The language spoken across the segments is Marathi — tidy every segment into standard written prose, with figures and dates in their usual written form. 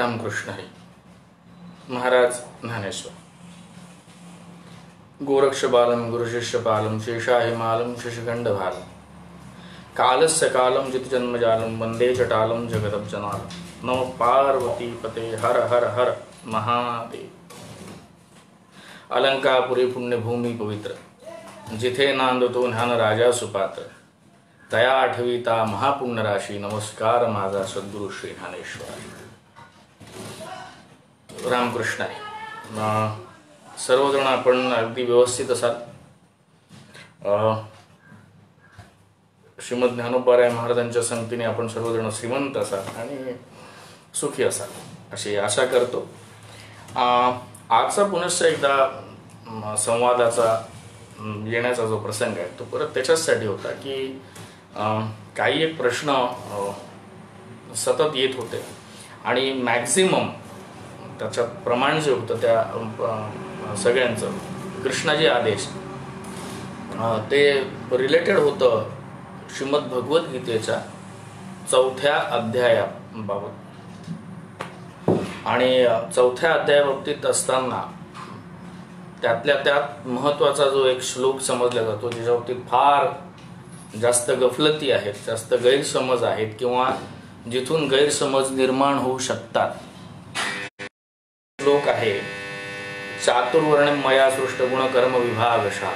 रामकृष्ण हरी. महाराज ज्ञानेश्वर. गोरक्षबालम गुरुशिष्यपालम शेषाहिमालम शशिखंडभालम कालस्य कालम जितजन्मजालम वंदे जटालम जगदब्जनालम. नमो पार्वती पते हर हर हर महादेव. अलंकापुरी पुण्यभूमी पवित्र, जिथे नांदतो ज्ञान राजा सुपात्र, तया आठविता महापुण्य राशी. नमस्कार माझा सद्गुरु श्री ज्ञानेश्वर. रामकृष्ण आहे. सर्वजण आपण अगदी व्यवस्थित असाल. श्रीमद ज्ञानोबाराय महाराजांच्या संगतीने आपण सर्वजण श्रीमंत असाल आणि सुखी असाल अशी आशा करतो. आजचा पुनश्च एकदा संवादाचा येण्याचा जो प्रसंग आहे तो परत त्याच्यासाठी होता की काही एक प्रश्न सतत येत होते आणि मॅक्झिमम त्याच्यात प्रमाण जे होतं त्या सगळ्यांचं कृष्णाजी आदेश ते रिलेटेड होतं श्रीमद भगवद्गीतेच्या 4थ्या अध्यायाबाबत. आणि 4थ्या अध्यायाबाबतीत असताना त्यातल्या त्यात महत्त्वाचा जो एक श्लोक समजला जातो ज्याच्या बाबतीत फार जास्त गफलती आहेत, जास्त गैरसमज आहेत किंवा जिथून गैरसमज निर्माण होऊ शकतात. श्लोक आहे चातुर्वर्ण मया सृष्ट गुण कर्म विभागशा.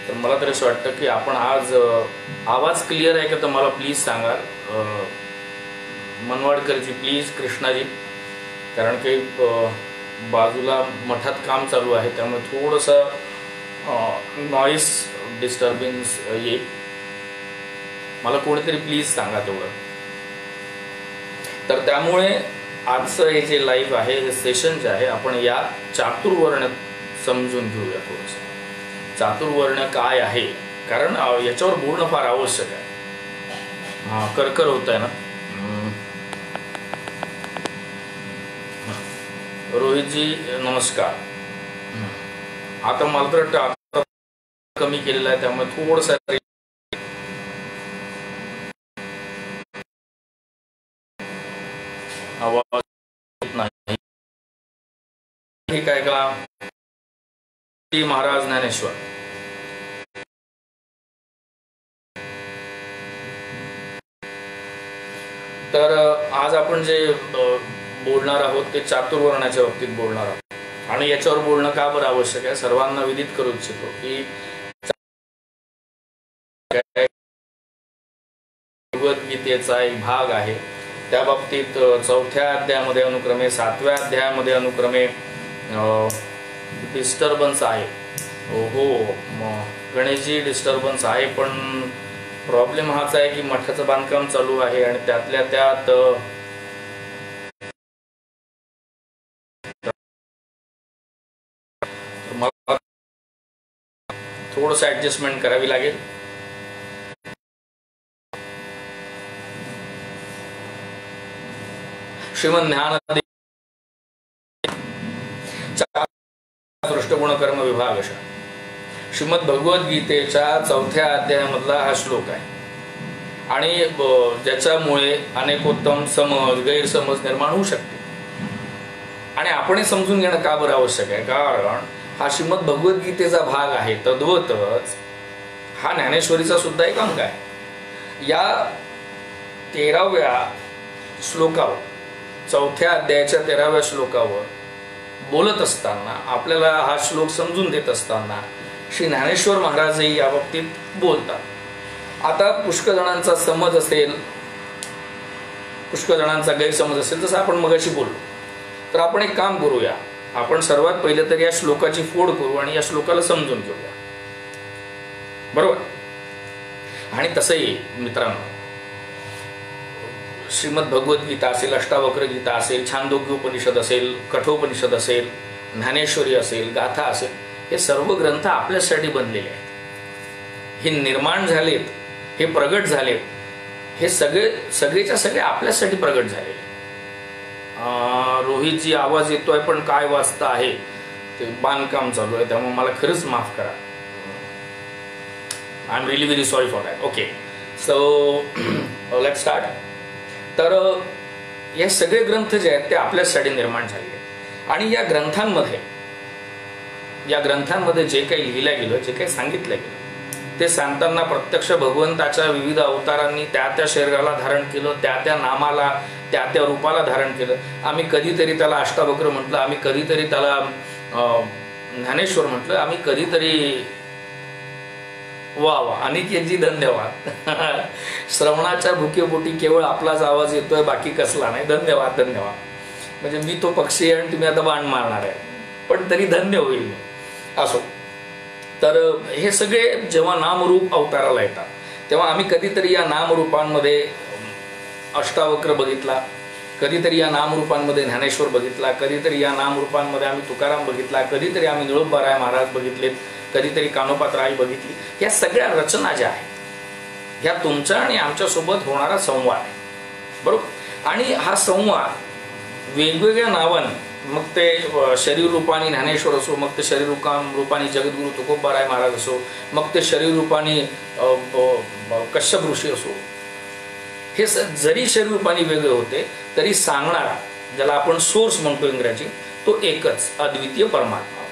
तर मला तरी असं वाटतं की आपण आज आवाज क्लिअर आहे का तर मला प्लीज सांगा. मनवाडकरजी प्लीज, कृष्णाजी, कारण की बाजूला मठात काम चालू आहे त्यामुळे थोडंसं नॉईस डिस्टर्बन्स येईल. मला कोणीतरी प्लीज सांगा तेवढं. तर त्यामुळे आजचं हे जे लाईव्ह आहे, हे सेशन जे आहे, आपण या चातुर्वर्ण समजून घेऊया थोडंसं. चातुर्वर्ण काय आहे, कारण याच्यावर बोलणं फार आवश्यक आहे. करकर होत आहे ना. रोहितजी नमस्कार. आता मला तर वाटतं आता कमी केलेलं आहे त्यामुळे थोडंसं आवाज नाही. ठीक आहे का महाराज ज्ञानेश्वर? तर आज आपण जे बोलणार आहोत ते चातुर्वर्णाच्या बाबतीत बोलणार आहोत. आणि याच्यावर बोलणं का बरं आवश्यक आहे, सर्वांना विदित करू इच्छितो की भगवद्गीतेचा एक भाग आहे. त्या बाबतीत 4थ्या अध्यायामध्ये अनुक्रमे 7व्या अध्यायामध्ये अनुक्रमे डिस्टर्बन्स आहे. हो गणेशजी डिस्टर्बन्स आहे, पण प्रॉब्लेम हाच आहे की मठाचं बांधकाम चालू आहे आणि त्यातल्या त्यात मला थोडंसं ऍडजस्टमेंट करावी लागेल. श्रीमद ज्ञान सृष्टगुण कर्म विभागशा. श्रीमद भगवद्गीतेच्या 4थ्या अध्यायामधला हा श्लोक आहे आणि ज्याच्यामुळे अनेकोत्तम समज गैरसमज निर्माण होऊ शकते. आणि आपण हे समजून घेणं का बरं आवश्यक आहे, कारण हा श्रीमद भगवद्गीतेचा भाग आहे. तद्वतच हा ज्ञानेश्वरीचा सुद्धा एक अंग आहे. या 13व्या श्लोकावर, 4थ्या अध्यायाच्या 13व्या श्लोकावर बोलत असताना, आपल्याला हा श्लोक समजून देत असताना श्री ज्ञानेश्वर महाराजही या बाबतीत बोलतात. आता पुष्कळ जणांचा समज असेल, पुष्कळ जणांचा गैरसमज असेल, जसं आपण मगाशी बोललो. तर आपण एक काम करूया, आपण सर्वात पहिले तर या श्लोकाची फोड करू आणि या श्लोकाला समजून घेऊया, बरोबर? आणि तसंही मित्रांनो, श्रीमद भगवद्गीता असेल, अष्टावक्र गीता असेल, छांदोग्योपनिषद असेल, कठोपनिषद असेल, ज्ञानेश्वरी असेल, गाथा असेल, हे सर्व ग्रंथ आपल्यासाठी बनलेले आहेत. हे निर्माण झालेत, हे प्रगट झालेत, हे सगळेच्या सगळे आपल्यासाठी प्रगट झालेले. रोहितजी आवाज येतोय पण काय वाचता आहे ते बांधकाम चालू आहे त्यामुळे मला खरंच माफ करा. I am really very sorry for that. Okay, so let's start. तर हे सगळे ग्रंथ जे आहेत ते आपल्यासाठी निर्माण झाले आहेत. आणि या ग्रंथांमध्ये जे काही लिहिलं गेलं, जे काही सांगितलं गेलं, ते सांगताना प्रत्यक्ष भगवंताच्या विविध अवतारांनी त्या शरीराला धारण केलं, त्या नामाला, त्या रूपाला धारण केलं. आम्ही कधीतरी त्याला अष्टावक्र म्हटलं, आम्ही कधीतरी त्याला ज्ञानेश्वर म्हटलं, आम्ही कधीतरी वा वा अनिकेतजी धन्यवाद. श्रवणाच्या भुकेपोटी केवळ आपलाच आवाज येतोय, बाकी कसला नाही. धन्यवाद धन्यवाद. म्हणजे मी तो पक्षी आहे आणि तुम्ही आता बाण मारणार आहे, पण तरी धन्य होईल. असो, तर हे सगळे जेव्हा नामरूप अवताराला येतात तेव्हा आम्ही कधीतरी या नामरूपांमध्ये अष्टावक्र बघितला, कधीतरी या नामरूपांमध्ये ज्ञानेश्वर बघितला, कधीतरी या नामरूपांमध्ये आम्ही तुकाराम बघितला, कधीतरी आम्ही निळोबाराय महाराज बघितलेत, कधीतरी कानोपातराय बघितली. या सगळ्या रचना ज्या आहेत ह्या तुमच्या आणि आमच्यासोबत होणारा संवाद आहे, बरोबर. आणि हा संवाद वेगवेगळ्या नावाने, मग ते शरीर रूपाने ज्ञानेश्वर असो, मग ते शरीर रूपाने जगद्गुरु तुकोबाराय महाराज असो, मग ते शरीर रूपाने कश्यप ऋषी असो, हे जरी शरीर रूपाने वेगळे होते तरी सांगणारा, ज्याला आपण सोर्स म्हणतो इंग्रजी, तो एकच अद्वितीय परमात्मा.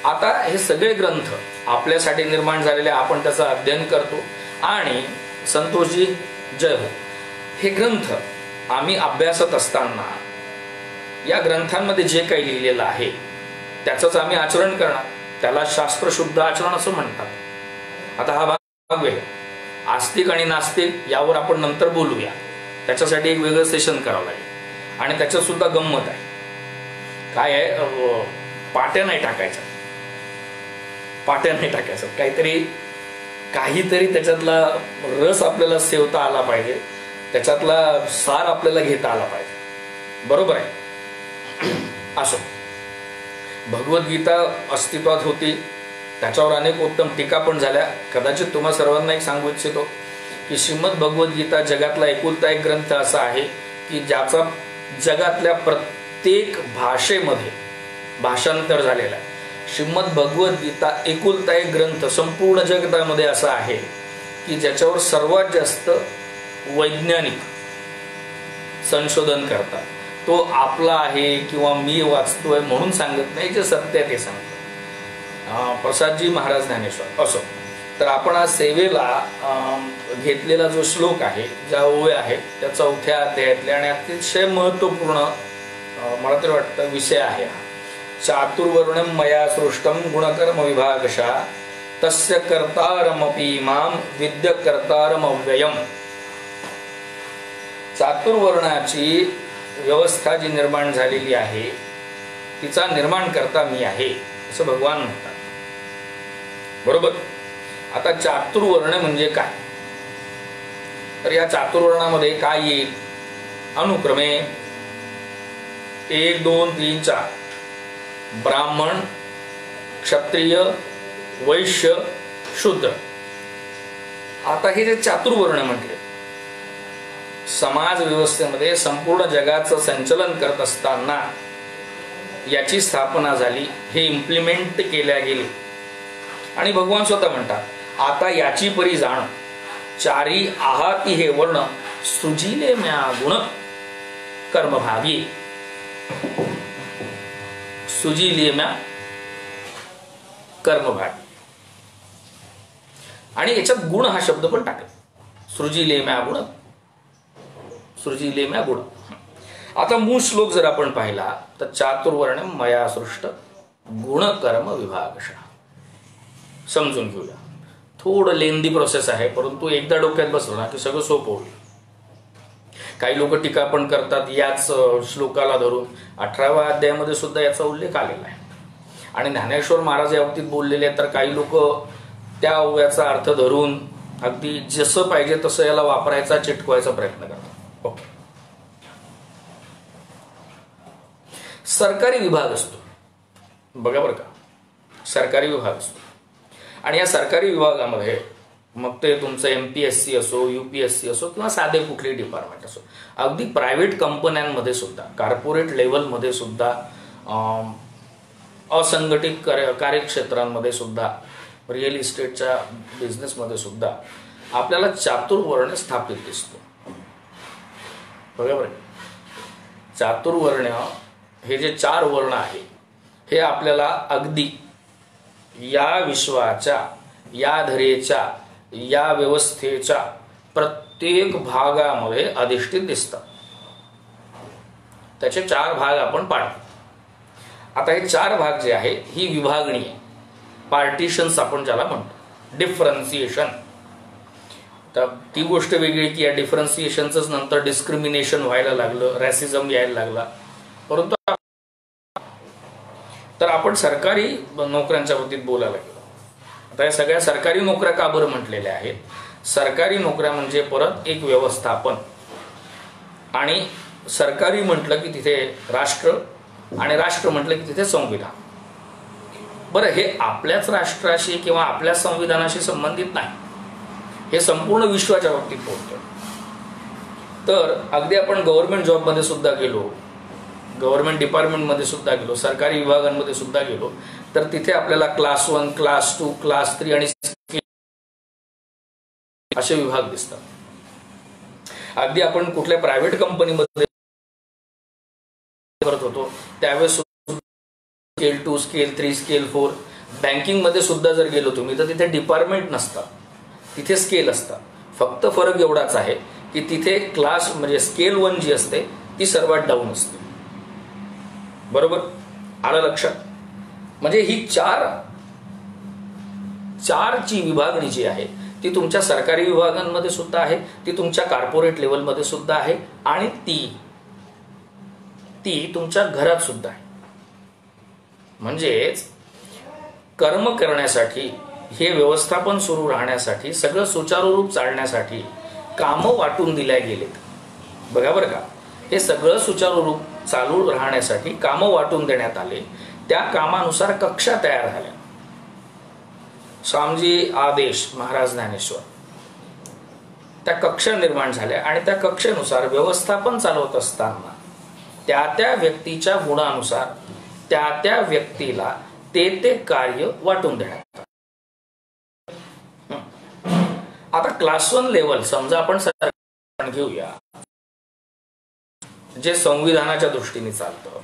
आता हे सगळे ग्रंथ आपल्यासाठी निर्माण झालेले, आपण त्याचं अध्ययन करतो. आणि संतोषजी जय हो, हे ग्रंथ आम्ही अभ्यासत असताना या ग्रंथांमध्ये जे काही लिहिलेलं आहे त्याचंच आम्ही आचरण करणार. त्याला शास्त्रशुद्ध आचरण असं म्हणतात. आता हा भाग वेगळा, आस्तिक आणि नास्तिक यावर आपण नंतर बोलूया. त्याच्यासाठी एक वेगळं सेशन करावं लागेल आणि त्याच्यात सुद्धा गंमत आहे. काय आहे, पाट्या नाही टाकायच्या, काहीतरी त्याच्यातला रस आपल्याला सेवता आला पाहिजे, त्याच्यातला सार आपल्याला घेता आला पाहिजे, बरोबर आहे. असो, भगवद्गीता अस्तित्वात होती, त्याच्यावर अनेक उत्तम टीका पण झाल्या. कदाचित तुम्हा सर्वांना एक सांगू इच्छितो की श्रीमद भगवद्गीता जगातला एकुलता एक ग्रंथ असा आहे की ज्याचा जगातल्या प्रत्येक भाषेमध्ये भाषांतर झालेला आहे. श्रीमद भगवद्गीता एकुलता एक ग्रंथ संपूर्ण जगतामध्ये असा आहे की ज्याच्यावर सर्वात जास्त वैज्ञानिक संशोधन करतात. तो आपला आहे किंवा मी वाचतोय म्हणून सांगत नाही, जे सत्य आहे ते सांगतो. प्रसादजी महाराज ज्ञानेश्वर. असो, तर आपण आज सेवेला घेतलेला जो श्लोक आहे, ज्या ओव्या आहेत, त्या 4थ्या अध्यायातले आणि अतिशय महत्वपूर्ण मला तरी वाटतं विषय आहे. चातुर्वर्णम मया सृष्टम गुणकर्म विभागशा तस्य कर्तारमपि माम विद्य कर्तारमव्ययम. चातुर्वर्णाची व्यवस्था जी निर्माण झालेली आहे तिचा निर्माण करता मी आहे असं भगवान म्हणतात, बरोबर. आता चातुर्वर्ण म्हणजे काय, तर या चातुर्वर्णामध्ये काय येईल, अनुक्रमे 1 2 3 4 ब्राह्मण, क्षत्रिय, वैश्य, शूद्र. आता हे जे चातुर्वर्ण म्हटले, समाज व्यवस्थेमध्ये संपूर्ण जगाचं संचलन करत असताना याची स्थापना झाली, हे इम्प्लिमेंट केल्या गेले. आणि भगवान स्वतः म्हणतात आता याची परी जाण चारी आहाती हे वर्ण सुजिले म्या गुण कर्मभागी. सुजिले म्या कर्मभागी. आणि याच्यात गुण हा शब्द पण टाकला, सृजिले म्या गुण, सृजिले म्या गुण. आता मूळ श्लोक जर आपण पाहिला तर चातुर्वर्ण मया सृष्ट गुण कर्म विभागशः. समजून घेऊया, थोडं लेंदी प्रोसेस आहे, परंतु एकदा डोक्यात बसलं ना की सगळं सोपं होईल. काही लोक टीका पण करतात याच श्लोकाला धरून. 18व्या अध्यायामध्ये सुद्धा याचा उल्लेख आलेला आहे आणि ज्ञानेश्वर महाराज या बाबतीत बोललेले आहेत. तर काही लोक त्या ओव्याचा अर्थ धरून अगदी जसं पाहिजे तसं याला वापरायचा, चिटकवायचा प्रयत्न करतात. ओके, सरकारी विभाग असतो बघा बरं का, सरकारी विभाग असतो. आणि या सरकारी विभागामध्ये मग ते तुमचं MPSC असो, UPSC असो किंवा साधे कुठलेही डिपार्टमेंट असो, अगदी प्रायव्हेट कंपन्यांमध्ये सुद्धा, कॉर्पोरेट लेवलमध्ये सुद्धा, असंघटित कार्यक्षेत्रांमध्ये सुद्धा, रिअल इस्टेटच्या बिझनेसमध्ये सुद्धा आपल्याला चातुर्वर्ण स्थापित दिसतो, बरोबर. चातुर्वर्ण हे जे 4 वर्ण आहे हे आपल्याला अगदी या विश्वाच्या, या धरेच्या, या व्यवस्थेच्या प्रत्येक भागामध्ये अधिष्ठित दिसतात. त्याचे 4 भाग आपण पाडतो. आता हे 4 भाग जे आहे ही विभागणी आहे, पार्टिशन्स आपण ज्याला म्हणतो, डिफरन्सिएशन. तर ती गोष्ट वेगळी की या डिफरन्सिएशनच नंतर डिस्क्रिमिनेशन व्हायला लागलं, रॅसिझम यायला लागला. परंतु तर आपण सरकारी नोकऱ्यांच्या बाबतीत बोलायला गेलो. आता या सगळ्या सरकारी नोकऱ्या का बरं म्हटलेल्या आहेत? सरकारी नोकऱ्या म्हणजे परत एक व्यवस्थापन, आणि सरकारी म्हटलं की तिथे राष्ट्र, आणि राष्ट्र म्हटलं की तिथे संविधान. बरं, हे आपल्याच राष्ट्राशी किंवा आपल्या संविधानाशी संबंधित नाही, हे संपूर्ण विश्वाच्या बाबतीत बोलतोय. तर अगदी आपण गव्हर्नमेंट जॉबमध्ये सुद्धा गेलो, गव्हर्नमेंट डिपार्टमेंटमध्ये सुद्धा गेलो, सरकारी विभागांमध्ये सुद्धा गेलो, तर तिथे आपल्याला क्लास 1, क्लास 2, क्लास 3 आणि असे विभाग दिसतात. अगदी आपण कुठल्या प्रायव्हेट कंपनीमध्ये करत होतो त्यावेळेस स्केल 2, स्केल 3, स्केल 4, बँकिंगमध्ये सुद्धा जर गेलो तुम्ही तर तिथे डिपार्टमेंट नसतात, तिथे स्केल असतात. फक्त फरक एवढाच आहे की तिथे क्लास म्हणजे स्केल 1 जी असते ती सर्वात डाऊन असते. बरोबर, आलं लक्षात? म्हणजे ही 4 ची विभागणी जी आहे ती तुमच्या सरकारी विभागांमध्ये सुद्धा आहे, ती तुमच्या कॉर्पोरेट लेवलमध्ये सुद्धा आहे, आणि ती तुमच्या घरात सुद्धा आहे. म्हणजेच कर्म करण्यासाठी, हे व्यवस्थापन सुरू राहण्यासाठी, सगळं सुचारूरूप चालण्यासाठी कामं वाटून दिल्या गेलेत. बघा बरं का, हे सगळं सुचारूरूप चालू राहण्यासाठी कामं वाटून देण्यात आले. त्या कामानुसार कक्षा तयार झाल्या. स्वामीजी आदेश महाराज ज्ञानेश्वर, त्या कक्षा निर्माण झाल्या, आणि त्या कक्षेनुसार व्यवस्थापन चालवत असताना त्या व्यक्तीच्या गुणानुसार त्या व्यक्तीला ते कार्य वाटून देण्यात. आता क्लास 1 लेवल समजा आपण घेऊया, जे संविधानाच्या दृष्टीने चालतं.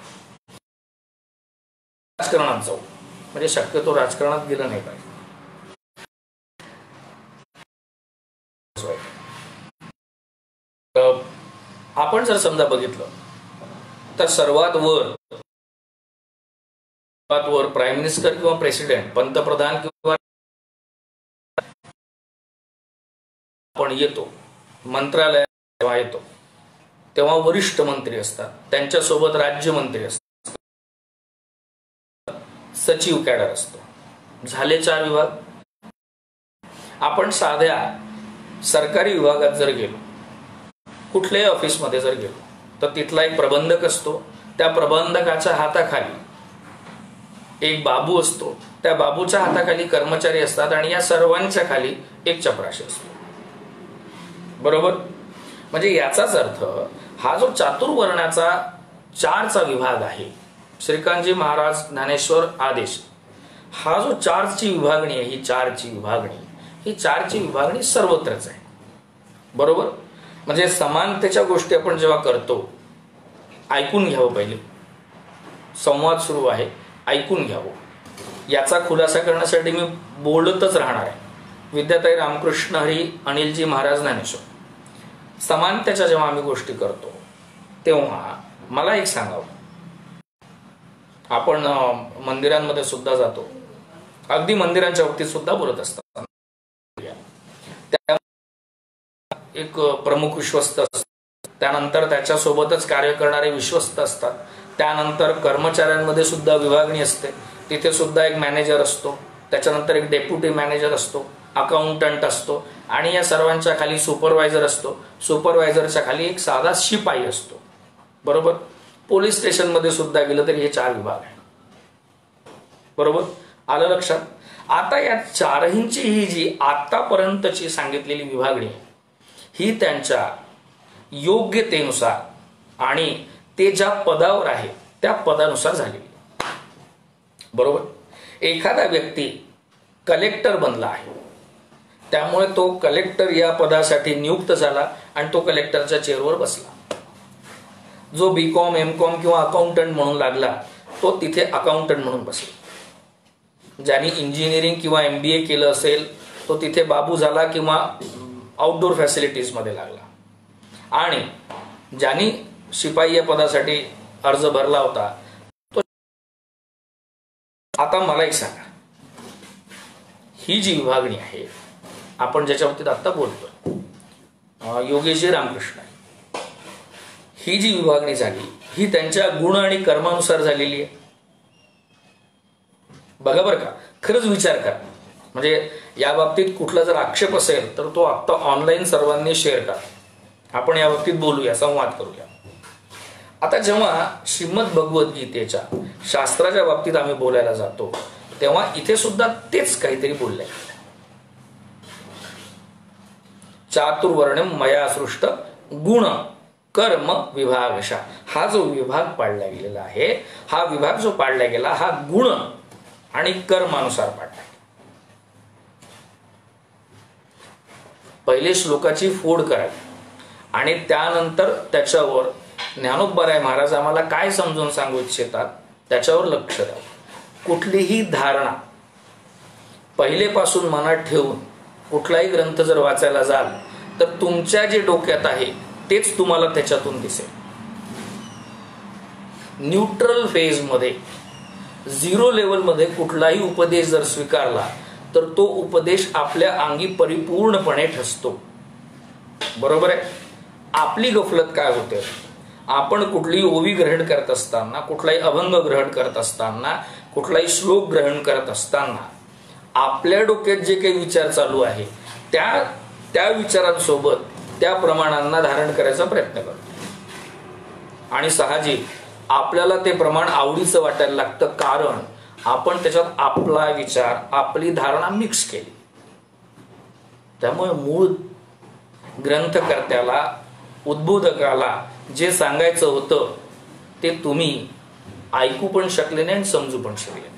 राजकारणात जाऊ, म्हणजे शक्यतो राजकारणात गेलं नाही पाहिजे. आपण जर समजा बघितलं तर सर्वात वर प्राईम मिनिस्टर किंवा प्रेसिडेंट, पंतप्रधान किंवा आपण येतो मंत्रालयात, तेव्हा येतो तेव्हा वरिष्ठ मंत्री असतात, त्यांच्यासोबत राज्यमंत्री असतात, सचिव कॅडर असतो. झाले 4 विभाग. आपण साध्या सरकारी विभागात जर गेलो, कुठल्याही ऑफिसमध्ये जर गेलो, तर तिथला एक प्रबंधक असतो. त्या प्रबंधकाच्या हाताखाली एक बाबू असतो, त्या बाबूच्या हाताखाली कर्मचारी असतात, आणि या सर्वांच्या खाली एक चपराशी असतो. बरोबर, म्हणजे याचाच अर्थ हा जो चातुर्वर्णाचा 4चा विभाग आहे, श्रीकांतजी महाराज ज्ञानेश्वर आदेश, हा जो 4ची विभागणी आहे, ही 4ची विभागणी सर्वत्रच आहे. बरोबर, म्हणजे समानतेच्या गोष्टी आपण जेव्हा करतो, ऐकून घ्यावं, पहिले संवाद सुरू आहे, ऐकून घ्यावं. याचा खुलासा करण्यासाठी मी बोलतच राहणार आहे. विद्याताई रामकृष्ण हरी अनिलजी महाराज ज्ञानेश्वर, समानतेच्या जेव्हा आम्ही गोष्टी करतो तेव्हा मला एक सांगावं, आपण मंदिरांमध्ये सुद्धा जातो, अगदी मंदिरांच्या बाबतीत सुद्धा बोलत असतात. एक प्रमुख विश्वस्त असतात, त्यानंतर त्याच्यासोबतच कार्य करणारे विश्वस्त असतात, त्यानंतर कर्मचाऱ्यांमध्ये सुद्धा विभागणी असते, तिथे सुद्धा एक मॅनेजर असतो, त्याच्यानंतर एक डेप्युटी मॅनेजर असतो, अकाउंटंट असतो, आणि या सर्वांच्या खाली सुपरवायझर असतो. सुपरवायझरच्या खाली एक साधा शिपाई असतो. बरोबर, पोलीस स्टेशनमध्ये सुद्धा गेलं तरी हे 4 विभाग आहे. बरोबर, आलं लक्षात? आता या 4हींची ही जी आतापर्यंतची सांगितलेली विभागणी ही त्यांच्या योग्यतेनुसार आणि ते ज्या पदावर आहे त्या पदानुसार झालेली. बरोबर, एखादा व्यक्ती कलेक्टर बनला आहे, त्यामुळे तो कलेक्टर या पदासाठी नियुक्त झाला आणि तो कलेक्टरच्या चेअरवर बसला. जो B.Com M.Com किंवा अकाउंटंट म्हणून लागला तो तिथे अकाउंटंट म्हणून बसेल. ज्यांनी इंजिनिअरिंग किंवा MBA केलं असेल तो तिथे बाबू झाला किंवा आउटडोर फॅसिलिटीज मध्ये लागला. आणि ज्यांनी शिपाई या पदासाठी अर्ज भरला होता तो. आता मला एक सांगा, ही जी विभागणी आहे आपण ज्याच्या बाबतीत आता बोलतोय, योगेशजी रामकृष्ण, ही जी विभागणी झाली ही त्यांच्या गुण आणि कर्मानुसार झालेली आहे. बघा बरं का, खरंच विचार करा. म्हणजे या बाबतीत कुठला जर आक्षेप असेल तर तो आता ऑनलाईन सर्वांनी शेअर करा. आपण या बाबतीत बोलूया, संवाद करूया. आता जेव्हा श्रीमद भगवद्गीतेच्या शास्त्राच्या बाबतीत आम्ही बोलायला जातो तेव्हा इथे सुद्धा तेच काहीतरी बोललंय. चातुर्वर्ण्यम मया सृष्ट गुण कर्म विभागशा. हा जो विभाग पाडला गेलेला आहे, हा विभाग जो पाडला गेला हा गुण आणि कर्मानुसार पाडला. पहिले श्लोकाची फोड करावी आणि त्यानंतर त्याच्यावर ज्ञानोबराय महाराज आम्हाला काय समजून सांगू इच्छितात त्याच्यावर लक्ष द्यावं. कुठलीही धारणा पहिलेपासून मनात ठेवून कुठलाही ग्रंथ जर वाचायला जाल तर तुमच्या जे डोक्यात आहे तेच तुम्हाला त्याच्यातून दिसेल. न्यूट्रल फेज मध्ये, झिरो लेवल मध्ये कुठलाही उपदेश जर स्वीकारला तर तो उपदेश आपल्या अंगी परिपूर्णपणे ठसतो. बरोबर आहे. आपली गफलत काय होते, आपण कुठलीही ओवी ग्रहण करत असताना, कुठलाही अभंग ग्रहण करत असताना, कुठलाही श्लोक ग्रहण करत असताना आपल्या डोक्यात जे काही विचार चालू आहे त्या विचारांसोबत त्या प्रमाणांना धारण करायचा प्रयत्न करतो. आणि साहजिक आपल्याला ते प्रमाण आवडीचं वाटायला लागतं, कारण आपण त्याच्यात आपला विचार, आपली धारणा मिक्स केली. त्यामुळे मूळ ग्रंथकर्त्याला, उद्बोधकाला जे सांगायचं होतं ते तुम्ही ऐकू पण शकले नाही आणि समजू पण शकले नाही.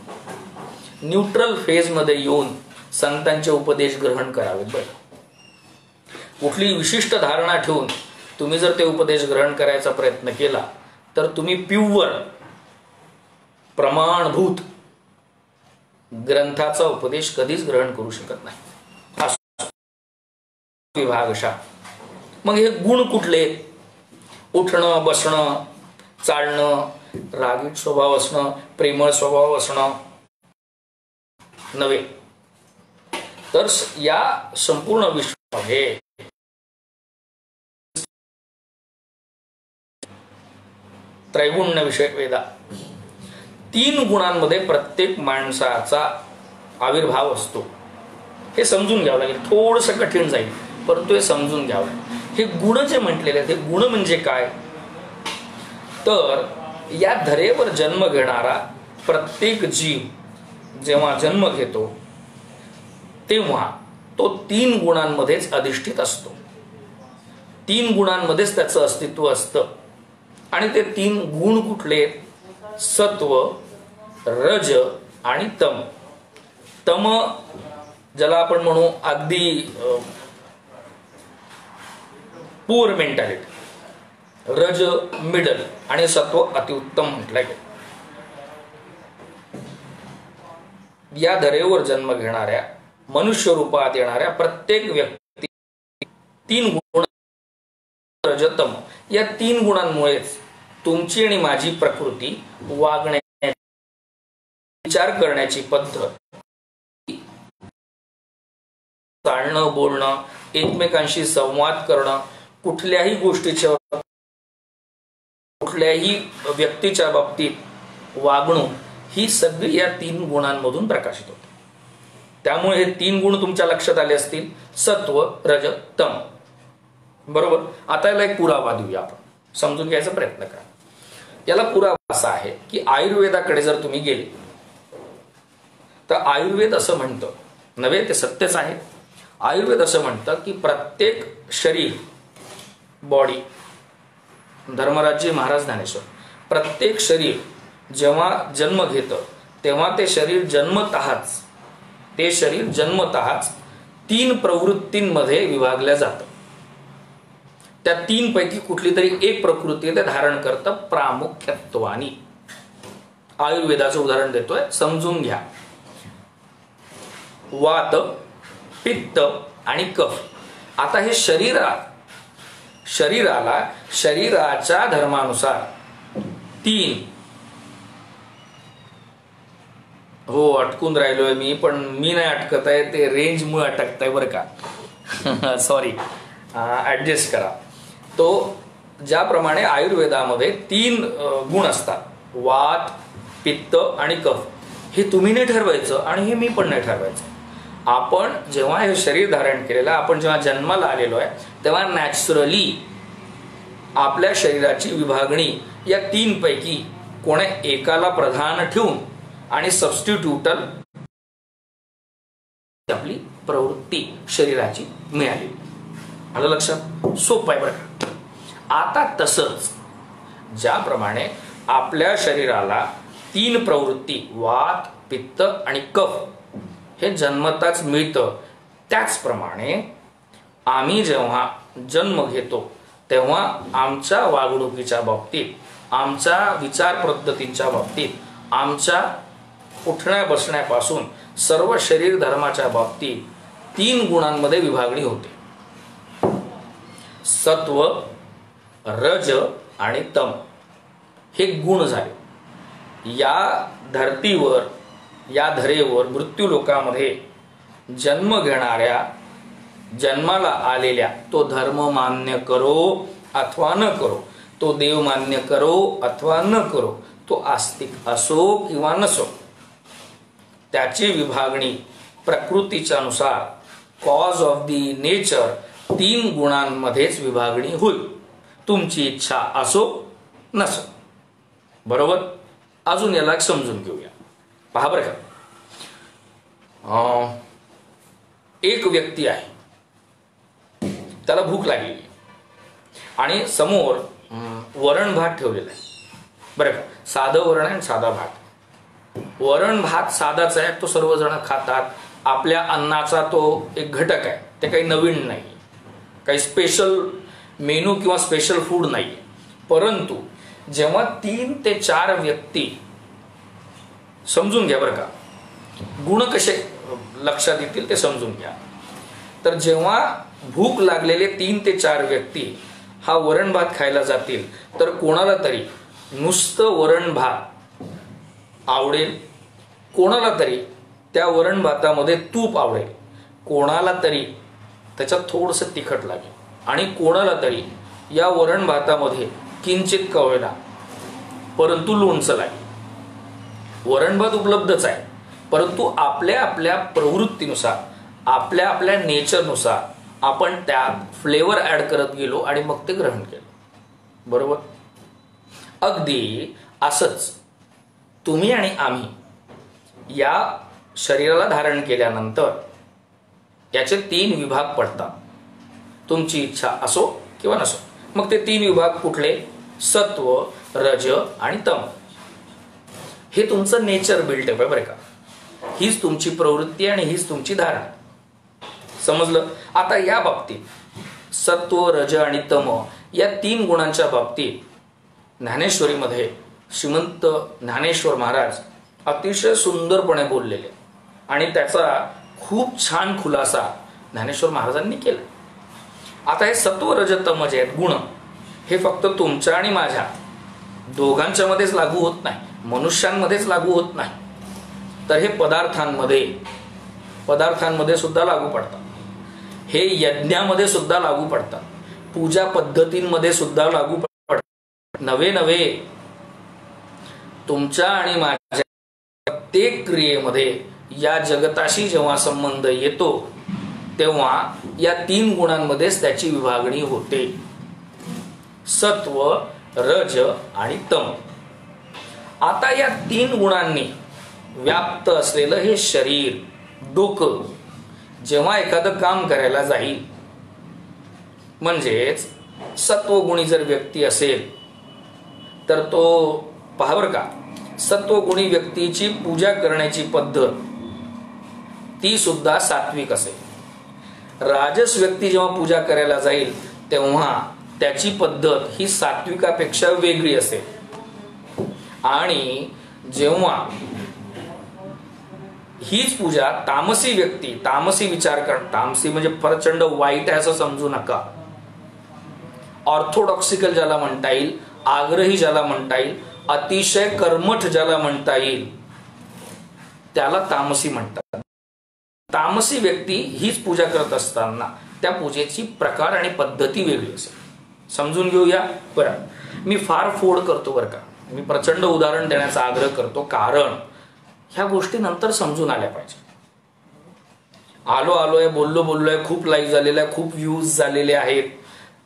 न्यूट्रल फेज मध्ये येऊन संतांचे उपदेश ग्रहण करावेत. बरं, कुठली विशिष्ट धारणा ठेवून तुम्ही जर ते उपदेश ग्रहण करायचा प्रयत्न केला तर तुम्ही प्युअर प्रमाणभूत ग्रंथाचा उपदेश कधीच ग्रहण करू शकत नाही. विभागशा. मग हे गुण कुठले? उठणं, बसणं, चालणं, रागीट स्वभाव असणं, प्रेमळ स्वभाव असणं नव्हे. तर या संपूर्ण विश्वामध्ये त्रैगुण्य विषयक वेदा, 3 गुणांमध्ये प्रत्येक माणसाचा आविर्भाव असतो. हे समजून घ्यावं लागेल. थोडंसं कठीण जाईल परंतु हे समजून घ्यावं लागेल. हे गुण जे म्हटलेले आहेत, हे गुण म्हणजे काय? तर या धरेवर जन्म घेणारा प्रत्येक जीव जेव्हा जन्म घेतो तेव्हा तो 3 गुणांमध्येच अधिष्ठित असतो. 3 गुणांमध्येच त्याचं अस्तित्व असतं. आणि ते 3 गुण कुठले? सत्व, रज आणि तम. तम ज्याला आपण म्हणू अगदी पुअर मेंटॅलिटी, रज मिडल आणि सत्व अतिउत्तम म्हटलं गेलं. या धरेवर जन्म घेणाऱ्या, मनुष्य रूपात येणाऱ्या प्रत्येक व्यक्ती 3 गुण, रजतम, या 3 गुणांमुळेच तुमची आणि माझी प्रकृती, वागण्याची, विचार करण्याची पद्धत, चालणं, बोलणं, एकमेकांशी संवाद करणं, कुठल्याही गोष्टीच्या, कुठल्याही व्यक्तीच्या बाबतीत वागणूक, ही सगळी या 3 गुणांमधून प्रकाशित होते. त्यामुळे हे 3 गुण तुमच्या लक्षात आले असतील, सत्व, रज, तम. बरोबर. आता याला एक पुरावा देऊया, आपण समजून घ्यायचा प्रयत्न करा. याला पुरावा असा आहे की आयुर्वेदाकडे जर तुम्ही गेले तर आयुर्वेद असं म्हणतं, नव्हे ते सत्यच आहे, आयुर्वेद असं म्हणतं की प्रत्येक शरीर, बॉडी, धर्मराजी महाराज ज्ञानेश्वर, प्रत्येक शरीर जेव्हा जन्म घेतं तेव्हा ते शरीर जन्मतःच 3 प्रवृत्तींमध्ये विभागल्या जातं. त्या तीन पैकी कुठली तरी एक प्रकृती ते धारण करतं प्रामुख्यत्वानी. आयुर्वेदाचं उदाहरण देतोय, समजून घ्या. वात, पित्त आणि कफ. आता हे शरीराला शरीराच्या धर्मानुसार तीन. हो, अटकून राहिलोय मी, पण मी नाही अटकत आहे, ते रेंजमुळे अटकत आहे बरं का. सॉरी, ऍडजस्ट करा. तो ज्याप्रमाणे आयुर्वेदामध्ये तीन गुण असतात, वात, पित्त आणि कफ, हे तुम्ही नाही ठरवायचं आणि हे मी पण नाही ठरवायचं. आपण जेव्हा हे शरीर धारण केलेलं, आपण जेव्हा जन्माला आलेलो आहे, तेव्हा नॅचरली आपल्या शरीराची विभागणी या तीन पैकी कोणा एकाला प्रधान ठेवून आणि सबस्टिट्यूटल आपली प्रवृत्ती शरीराची मिळाली. आलं लक्षात? सोपं आहे बरं. आता तसंच ज्याप्रमाणे आपल्या शरीराला तीन प्रवृत्ती, वात, पित्त आणि कफ, हे जन्मताच मिळतं, त्याचप्रमाणे आम्ही जेव्हा जन्म घेतो तेव्हा आमच्या वागणुकीच्या बाबतीत, आमच्या विचार पद्धतींच्या बाबतीत, आमच्या उठण्या बसण्यापासून सर्व शरीर धर्माच्या बाबतीत तीन गुणांमध्ये विभागणी होते. सत्व, रज आणि तम हे गुण झाले. या धरतीवर, या धरेवर, मृत्यू लोकामध्ये जन्म घेणाऱ्या, जन्माला आलेल्या, तो धर्म मान्य करो अथवा न करो, तो देव मान्य करो अथवा न करो, तो आस्तिक असो किंवा नसो, त्याची विभागणी प्रकृतीच्या नुसार, कॉज ऑफ दी नेचर, तीन गुणांमध्येच विभागणी होईल. तुमची इच्छा असो नसो. बरोबर? अजून याला समजून घेऊया. पहा बरं का, एक व्यक्ती आहे, त्याला भूक लागली आणि समोर वरण भात ठेवलेला आहे. बरं का, साधं वरण आहे, साधा भात. वरण भात साधाच आहे, तो सर्वजण खातात. आपल्या अन्नाचा तो एक घटक आहे, ते काही नवीन नाही, काही स्पेशल मेनू किंवा स्पेशल फूड नाही. परंतु जेव्हा 3 ते 4 व्यक्ती, समजून घ्या बरं का, गुण कसे लक्षात येतील ते समजून घ्या. तर जेव्हा भूक लागलेले 3 ते 4 व्यक्ती हा वरण भात खायला जातील, तर कोणाला तरी नुसतं वरण भात आवडेल, कोणाला तरी त्या वरण भातामध्ये तूप आवडेल, कोणाला तरी त्याच्यात थोडंसं तिखट लागेल, आणि कोणाला तरी या वरण भातामध्ये किंचित का होईना परंतु लोणचं लागेल. वरण भात उपलब्धच आहे, परंतु आपल्या आपल्या प्रवृत्तीनुसार, आपल्या आपल्या नेचरनुसार आपण त्यात फ्लेवर ऍड करत गेलो आणि मग ते ग्रहण केलं. बरोबर? अगदी असंच तुम्ही आणि आम्ही या शरीराला धारण केल्यानंतर याचे 3 विभाग पडतात. तुमची इच्छा असो किंवा नसो. मग ते 3 विभाग कुठले? सत्व, रज आणि तम. हे तुमचं नेचर बिल्टअप आहे बरं का. हीच तुमची प्रवृत्ती आणि हीच तुमची धारणा. समजलं? आता या बाबतीत सत्व, रज आणि तम या 3 गुणांच्या बाबतीत ज्ञानेश्वरीमध्ये श्रीमंत ज्ञानेश्वर महाराज अतिशय सुंदरपणे बोललेले आणि त्याचा खूप छान खुलासा ज्ञानेश्वर महाराजांनी केला. आता हे सत्व, रज, तम जे आहेत गुण, हे फक्त तुमच्या आणि माझ्या दोघांच्या मध्येच लागू होत नाही, मनुष्यांमध्येच लागू होत नाही, तर हे पदार्थांमध्ये सुद्धा लागू पडतात. हे यज्ञामध्ये सुद्धा लागू पडतात, पूजा पद्धतींमध्ये सुद्धा लागू पडतात. नवे तुमच्या आणि माझ्या प्रत्येक क्रियेमध्ये या जगताशी जेव्हा संबंध येतो तेव्हा या 3 गुणांमध्येच त्याची विभागणी होते. सत्व, रज आणि तम. आता या 3 गुणांनी व्याप्त असलेलं हे शरीर, डोकं जेव्हा एखादं काम करायला जाईल, म्हणजेच सत्वगुणी जर व्यक्ती असेल तर तो, पहा बरं का, सत्वगुणी व्यक्तीची पूजा करण्याची पद्धत ती सुद्धा सात्विक असेल. राजस व्यक्ती जेव्हा पूजा करायला जाईल तेव्हा त्याची पद्धत ही सात्विकापेक्षा वेगळी असेल. आणि जेव्हा हीच पूजा तामसी व्यक्ती, तामसी विचार कर, तामसी म्हणजे प्रचंड वाईट आहे असं समजू नका, ऑर्थोडॉक्सिकल ज्याला म्हणता येईल, आग्रही ज्याला म्हणता येईल, अतिशय कर्मठ ज्याला म्हणता येईल, त्याला तामसी म्हणतात. तामसी व्यक्ती हीच पूजा करत असताना त्या पूजेची प्रकार आणि पद्धती वेगळी असेल. समजून घेऊया. बरं, मी फार फोड करतो बरं का, मी प्रचंड उदाहरण देण्याचा आग्रह करतो, कारण ह्या गोष्टी नंतर समजून आल्या पाहिजे. आलोय, बोललोय, खूप लाईक झालेला आहे, खूप व्ह्यूज झालेले आहेत,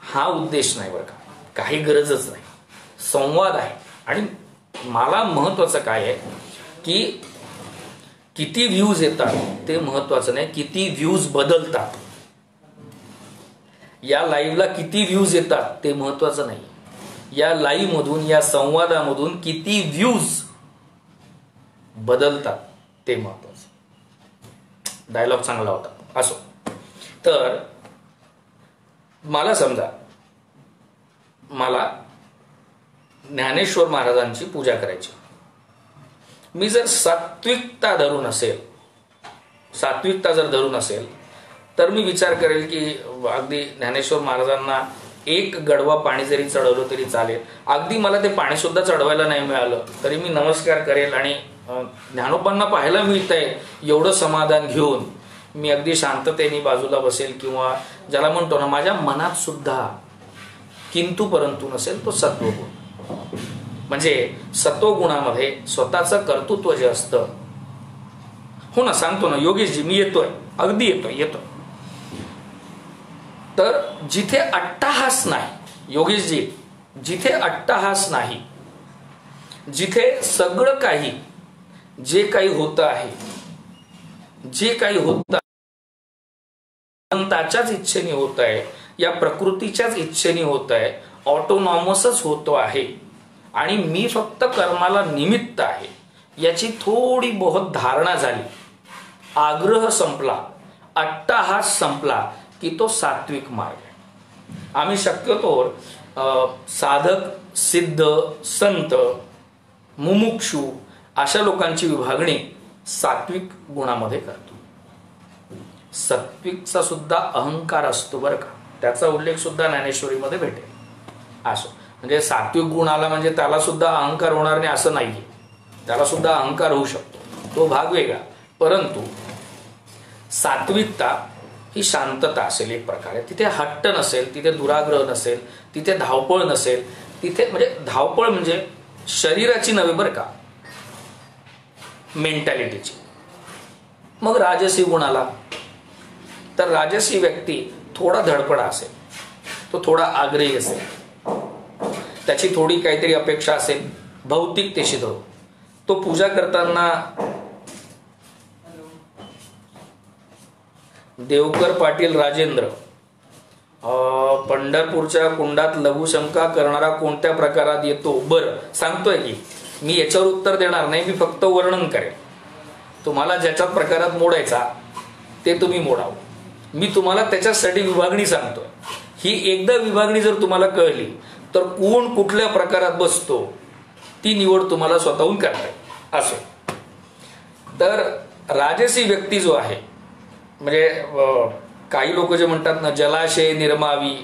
हा उद्देश नाही बरं का, काही गरजच नाही. संवाद आहे. आणि मला महत्वाचं काय आहे की किती व्ह्यूज येतात ते महत्वाचं नाही, किती व्ह्यूज बदलतात. या लाईव्हला किती व्ह्यूज येतात ते महत्वाचं नाही, या लाईव्ह मधून, या संवादामधून किती व्ह्यूज बदलतात ते महत्वाचं. डायलॉग चांगला होता. असो, तर मला समजा मला ज्ञानेश्वर महाराजांची पूजा करायची, मी जर सात्विकता धरून असेल तर मी विचार करेल की अगदी ज्ञानेश्वर महाराजांना एक गडवा पाणी जरी चढवलं तरी चालेल, अगदी मला ते पाणी सुद्धा चढवायला नाही मिळालं तरी मी नमस्कार करेल आणि ज्ञानोबांना पाहायला मिळतंय एवढं समाधान घेऊन मी अगदी शांततेने बाजूला बसेल. किंवा ज्याला म्हणतो ना, माझ्या मनात सुद्धा किंतु परंतु नसेल तो सत्वगुण. म्हणजे सत्वगुणामध्ये स्वतःचं कर्तृत्व जे असतं, हो ना, सांगतो ना योगेशजी, मी येतोय, अगदी येतोय. तर जिथे अट्टहास नाही, योगेशजी, जिथे अट्टहास नाही, जिथे सगळं काही जे काही होतं आहे, जे काही होतं त्याच्याच इच्छेने होत आहे, या प्रकृतीच्याच इच्छेने होत आहे, ऑटोनॉमसच होतो आहे आणि मी फक्त कर्माला निमित्त आहे, याची थोडी बहुत धारणा झाली, आग्रह संपला, अट्टहास संपला की तो सात्विक मार्ग आहे. आम्ही शक्यतो साधक, सिद्ध, संत, मुमुक्षु अशा लोकांची विभागणी सात्विक गुणामध्ये करतो. सात्विकचा सुद्धा अहंकार असतो बरं का, त्याचा उल्लेख सुद्धा ज्ञानेश्वरीमध्ये भेटेल. असो, म्हणजे सात्विक गुण आला म्हणजे त्याला सुद्धा अहंकार होणार नाही असं नाहीये, त्याला सुद्धा अहंकार होऊ शकतो, तो भाग वेगळा. परंतु सात्विकता ही शांतता असेल एक प्रकारे, तिथे हट्ट नसेल, तिथे दुराग्रह नसेल, तिथे धावपळ नसेल, तिथे म्हणजे धावपळ म्हणजे शरीराची नव्हे बरं का, मेंटॅलिटीची. मग राजसी गुण आला तर राजसी व्यक्ती थोडा धडपडा असेल, तो थोडा आग्रही असेल, त्याची थोडी काहीतरी अपेक्षा असेल भौतिकतेशी धरून. तो पूजा करताना देवकर पाटील राजेंद्र, पंढरपूरच्या कुंडात लघुशंका करणारा कोणत्या प्रकारात येतो? बरं, सांगतोय की मी याच्यावर उत्तर देणार नाही, मी फक्त वर्णन करेन. तुम्हाला ज्याच्या प्रकारात मोडायचा ते तुम्ही मोडावं, मी तुम्हाला त्याच्यासाठी विभागणी सांगतोय. ही एकदा विभागणी जर तुम्हाला कळली तर कोण कुठल्या प्रकारात बसतो ती निवड तुम्हाला स्वतःहून करता येईल. असो, तर राजसी व्यक्ती जो आहे, म्हणजे काही लोक जे म्हणतात ना, जलाशय निर्मावी,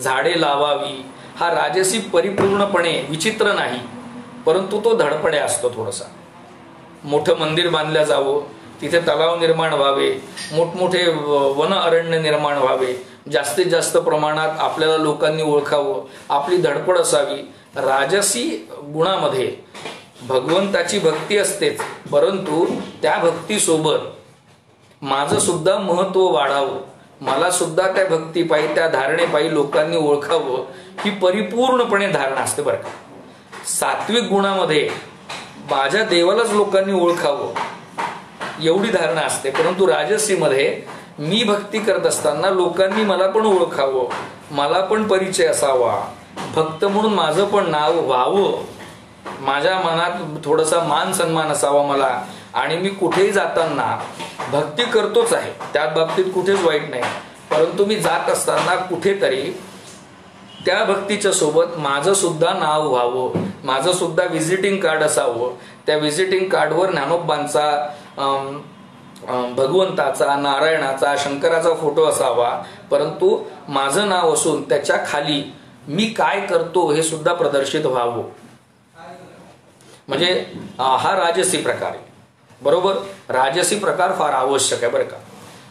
झाडे लावावी, हा राजसी परिपूर्णपणे विचित्र नाही, परंतु तो धडपडे असतो. थोडासा मोठं मंदिर बांधलं जावं, तिथे तलाव निर्माण व्हावे, मोठमोठे वन अरण्य निर्माण व्हावे, जास्तीत जास्त प्रमाणात आपल्याला लोकांनी ओळखावं, आपली धडपड असावी. राजसी गुणामध्ये भगवंताची भक्ती असतेच, परंतु त्या भक्तीसोबत माझं सुद्धा महत्व वाढावं, मला सुद्धा त्या भक्तीपायी, त्या धारणेपायी लोकांनी ओळखावं, ही परिपूर्णपणे धारणा असते बरं का. सात्विक गुणामध्ये माझ्या देवालाच लोकांनी ओळखावं एवढी धारणा असते, परंतु राजसीमध्ये मी भक्ती करत असताना लोकांनी मला पण ओळखावं, मला पण परिचय असावा, भक्त म्हणून माझं पण नाव व्हावं, माझ्या मनात थोडासा मान सन्मान असावा मला, आणि मी कुठेही जाताना भक्ती करतोच आहे, त्यात बाबतीत कुठेच वाईट नाही, परंतु मी जात असताना कुठेतरी त्या भक्तीच्या सोबत माझं सुद्धा नाव व्हावं, माझं सुद्धा व्हिजिटिंग कार्ड असावं. त्या व्हिजिटिंग कार्डवर ज्ञानोबांचा, भगवंताचा, नारायणाचा, शंकराचा फोटो असावा, परंतु माझं नाव असून त्याच्या खाली मी काय करतो हे सुद्धा प्रदर्शित व्हावं. म्हणजे हा राजसी प्रकार आहे. बरोबर, राजसी प्रकार फार आवश्यक आहे बरं का.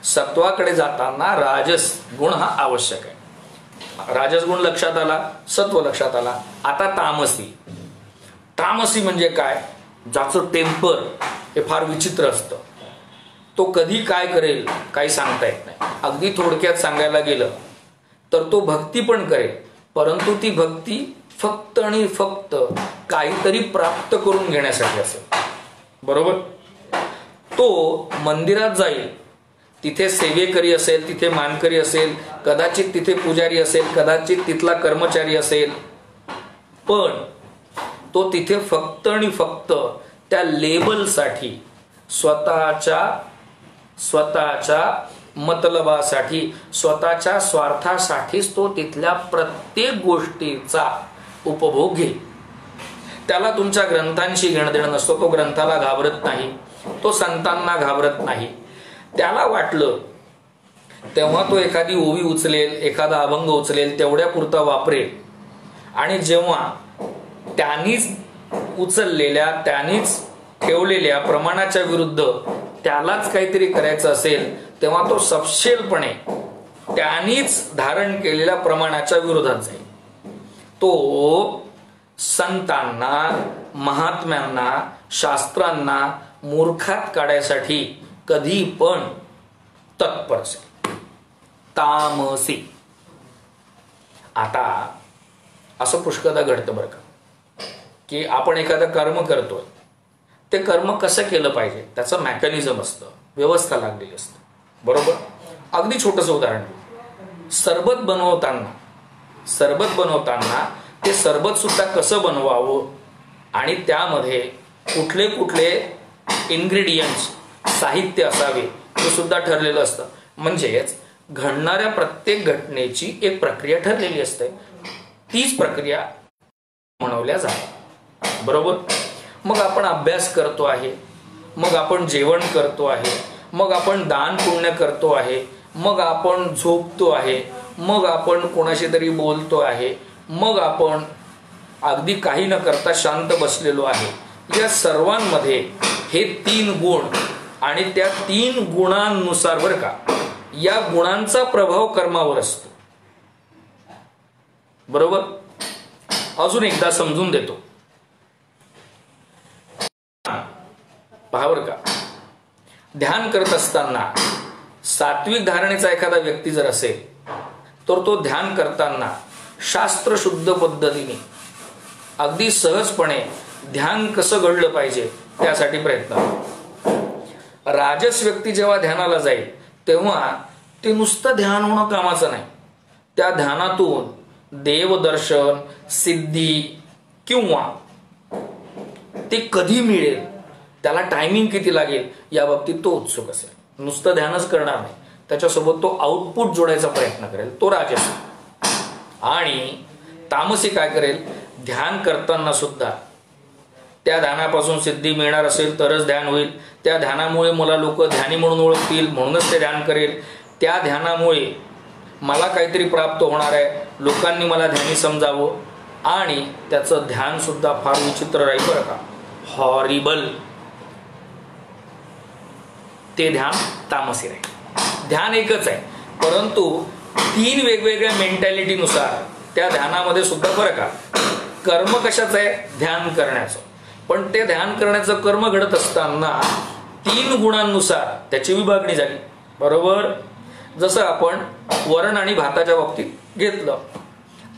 सत्वाकडे जाताना राजस गुण हा आवश्यक आहे. राजस गुण लक्षात आला, सत्व लक्षात आला. आता तामसी. तामसी म्हणजे काय? ज्याचं टेम्पर हे फार विचित्र असतं. तो कधी काय करेल काही सांगता येत नाही. अगदी थोडक्यात सांगायला गेलं तर तो भक्ती पण करेल, परंतु ती भक्ती फक्त आणि फक्त काहीतरी प्राप्त करून घेण्यासाठी असेल. बरोबर. तो मंदिरात जाईल, तिथे सेवेकरी असेल, तिथे मानकरी असेल, कदाचित तिथे पुजारी असेल, कदाचित तिथला कर्मचारी असेल, पण तो तिथे फक्त आणि फक्त त्या लेबलसाठी, स्वतःच्या मतलबासाठी, स्वतःच्या स्वार्थासाठीच तो तिथल्या प्रत्येक गोष्टीचा उपभोग घेईल. त्याला तुमच्या ग्रंथांशी घेणं देणं नसतो. तो ग्रंथाला घाबरत नाही, तो संतांना घाबरत नाही. त्याला वाटलं तेव्हा तो एखादी ओवी उचलेल, एखादा अभंग उचलेल, तेवढ्या पुरता वापरेल. आणि जेव्हा त्यांनीच उचललेल्या, त्यांनीच ठेवलेल्या प्रमाणाच्या विरुद्ध त्यालाच काहीतरी करायचं असेल, तेव्हा तो सपशेलपणे त्यांनीच धारण केलेल्या प्रमाणाच्या विरोधात जाईल. तो संतांना, महात्म्यांना, शास्त्रांना मूर्खात काढायसाठी कधी पण तत्पर असेल. तामसी. आता असं पुष्कळदा घडतं बरं का, की आपण एखादं कर्म करतोय, ते कर्म कसं केलं पाहिजे त्याचं मेकॅनिझम असतं, व्यवस्था लागलेली असते. बरोबर. अगदी छोटंसं उदाहरण, सरबत बनवताना ते सरबत सुद्धा कसं बनवावं आणि त्यामध्ये कुठले कुठले इन्ग्रेडियंट्स, साहित्य असावे हे सुद्धा ठरलेलं असतं. म्हणजेच घडणाऱ्या प्रत्येक घटनेची एक प्रक्रिया ठरलेली असते. तीच प्रक्रिया म्हणवल्या जाते. बरोबर. मग आपण अभ्यास करतो आहे, मग आपण जेवण करतो आहे, मग आपण दान पुण्य करतो आहे, मग आपण झोपतो आहे, मग आपण कोणाशी तरी बोलतो आहे, मग आपण अगदी काही न करता शांत बसलेलो आहे. या सर्वांमध्ये हे 3 गुण आणि त्या 3 गुणांनुसार बरं का, या गुणांचा प्रभाव कर्मावर असतो. बरोबर. अजून एकदा समजून देतो, पहा बरं का. ध्यान करत असताना सात्विक धारणेचा एखादा व्यक्ती जर असेल तर तो ध्यान करताना शास्त्रशुद्ध पद्धतीने अगदी सहजपणे ध्यान कसं घडलं पाहिजे त्यासाठी प्रयत्न करतो. राजस व्यक्ती जेव्हा ध्यानाला जाईल तेव्हा ते नुसतं ध्यान होणं कामाचं नाही. त्या ध्यानातून देवदर्शन, सिद्धी किंवा ते कधी मिळेल, त्याला टायमिंग किती लागेल या बाबतीत तो उत्सुक असेल. नुसतं ध्यानच करणार नाही, त्याच्यासोबत तो आउटपुट जोडायचा प्रयत्न करेल, तो राजस. आणि तामसी काय करेल, ध्यान करताना सुद्धा त्या ध्यानापासून सिद्धी मिळणार असेल तरच ध्यान होईल. त्या ध्यानामुळे मला लोक ध्यानी म्हणून ओळखतील म्हणूनच ते ध्यान करेल. त्या ध्यानामुळे मला काहीतरी प्राप्त होणार आहे, लोकांनी मला ध्यानी समजावं. आणि त्याचं ध्यान सुद्धा फार विचित्र राहील बरं का, हॉरिबल. ते ध्यान तामसी राहील. ध्यान एकच आहे, परंतु 3 वेगवेगळ्या मेंटॅलिटीनुसार त्या ध्यानामध्ये सुद्धा फरक आहे. कर्म कशाचं आहे, ध्यान करण्याचं. पण ते ध्यान करण्याचं कर्म घडत असताना 3 गुणांनुसार त्याची विभागणी झाली. बरोबर. जसं आपण वरण आणि भाताच्या बाबतीत घेतलं.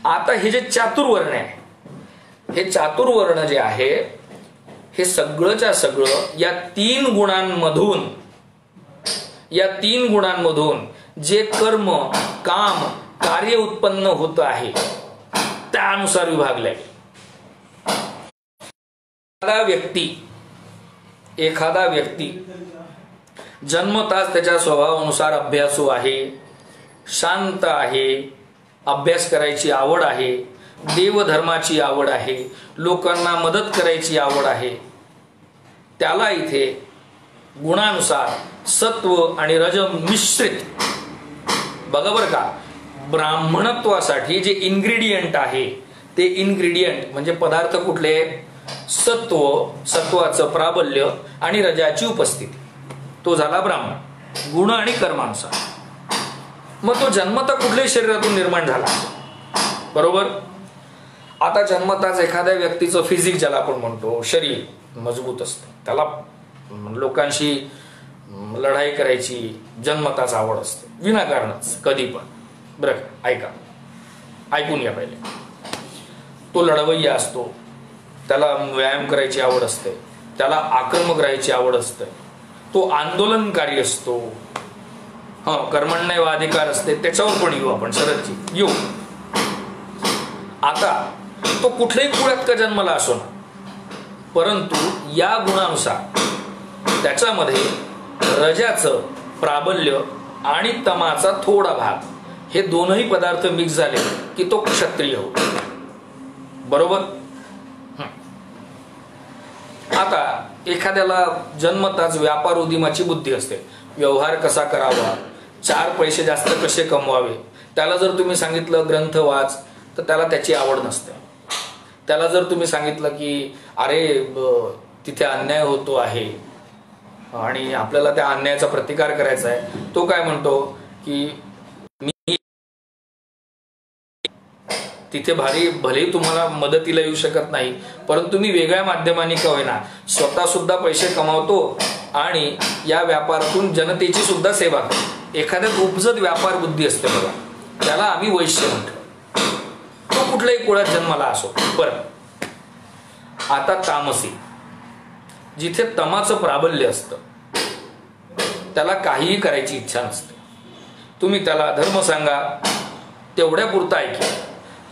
आता हे जे चातुर्वर्ण आहे, हे चातुर्वर्ण जे आहे हे सगळंच्या सगळं या 3 गुणांमधून जे कर्म, काम, कार्य उत्पन्न होत आहे त्यानुसार विभागले. एखादा व्यक्ती जन्मताच त्याच्या स्वभावानुसार अभ्यासू आहे, शांत आहे, अभ्यास करायची आवड आहे, देवधर्माची आवड आहे, लोकांना मदत करायची आवड आहे, त्याला इथे गुणानुसार सत्व आणि रज मिश्रित, बघा बरं का, ब्राह्मणत्वासाठी जे इन्ग्रेडियंट आहे ते इन्ग्रेडियंट म्हणजे पदार्थ कुठले? सत्व, सत्वाचं प्राबल्य आणि रजाची उपस्थिती, तो झाला ब्राह्मण. गुण आणि कर्मानुसार. मग तो जन्मता कुठल्याही शरीरातून निर्माण झाला, बरोबर. आता जन्मताच एखाद्या व्यक्तीचं फिजिक ज्याला आपण म्हणतो, शरीर मजबूत असतं, त्याला लोकांशी लढाई करायची जन्मताच आवड असते, विनाकारणच कधी पण. बरं ऐका, ऐकून घ्या पहिले. तो लढवय्या असतो, त्याला व्यायाम करायची आवड असते, त्याला आक्रमक राहायची आवड असते, तो आंदोलनकारी असतो, कर्मण्य वा अधिकार असते, त्याच्यावर पण येऊ आपण, सरळची येऊ. आता तो कुठल्याही कुळात का जन्माला असो ना, परंतु या गुणानुसार त्याच्यामध्ये रजाचं प्राबल्य आणि तमाचा थोडा भाग, हे दोनही पदार्थ मिक्स झाले की तो क्षत्रिय होतो, बरोबर. आता एखाद्याला जन्मताच व्यापार उद्यमाची बुद्धी असते, व्यवहार कसा करावा, 4 पैसे जास्त कसे कमवावे, त्याला जर तुम्ही सांगितलं ग्रंथ वाच तर त्याला त्याची आवड नसते. त्याला जर तुम्ही सांगितलं की अरे तिथे अन्याय होतो आहे आणि आपल्याला त्या अन्यायाचा प्रतिकार करायचा आहे, तो काय म्हणतो की मी तिथे भलेही तुम्हाला मदतीला येऊ शकत नाही, परंतु मी वेगळ्या माध्यमांनी का होईना स्वतः सुद्धा पैसे कमावतो आणि या व्यापारातून जनतेची सुद्धा सेवा करतो. एखाद्यात उपजत व्यापार बुद्धी असते बघा, त्याला आम्ही वैश्य म्हणतो. तो कुठल्याही कुळात जन्माला असो. बरं, आता तामसी, जिथे तमाचं प्राबल्य असतं, त्याला काहीही करायची इच्छा नसते. तुम्ही त्याला धर्म सांगा, तेवढ्या पुरता ऐकेल.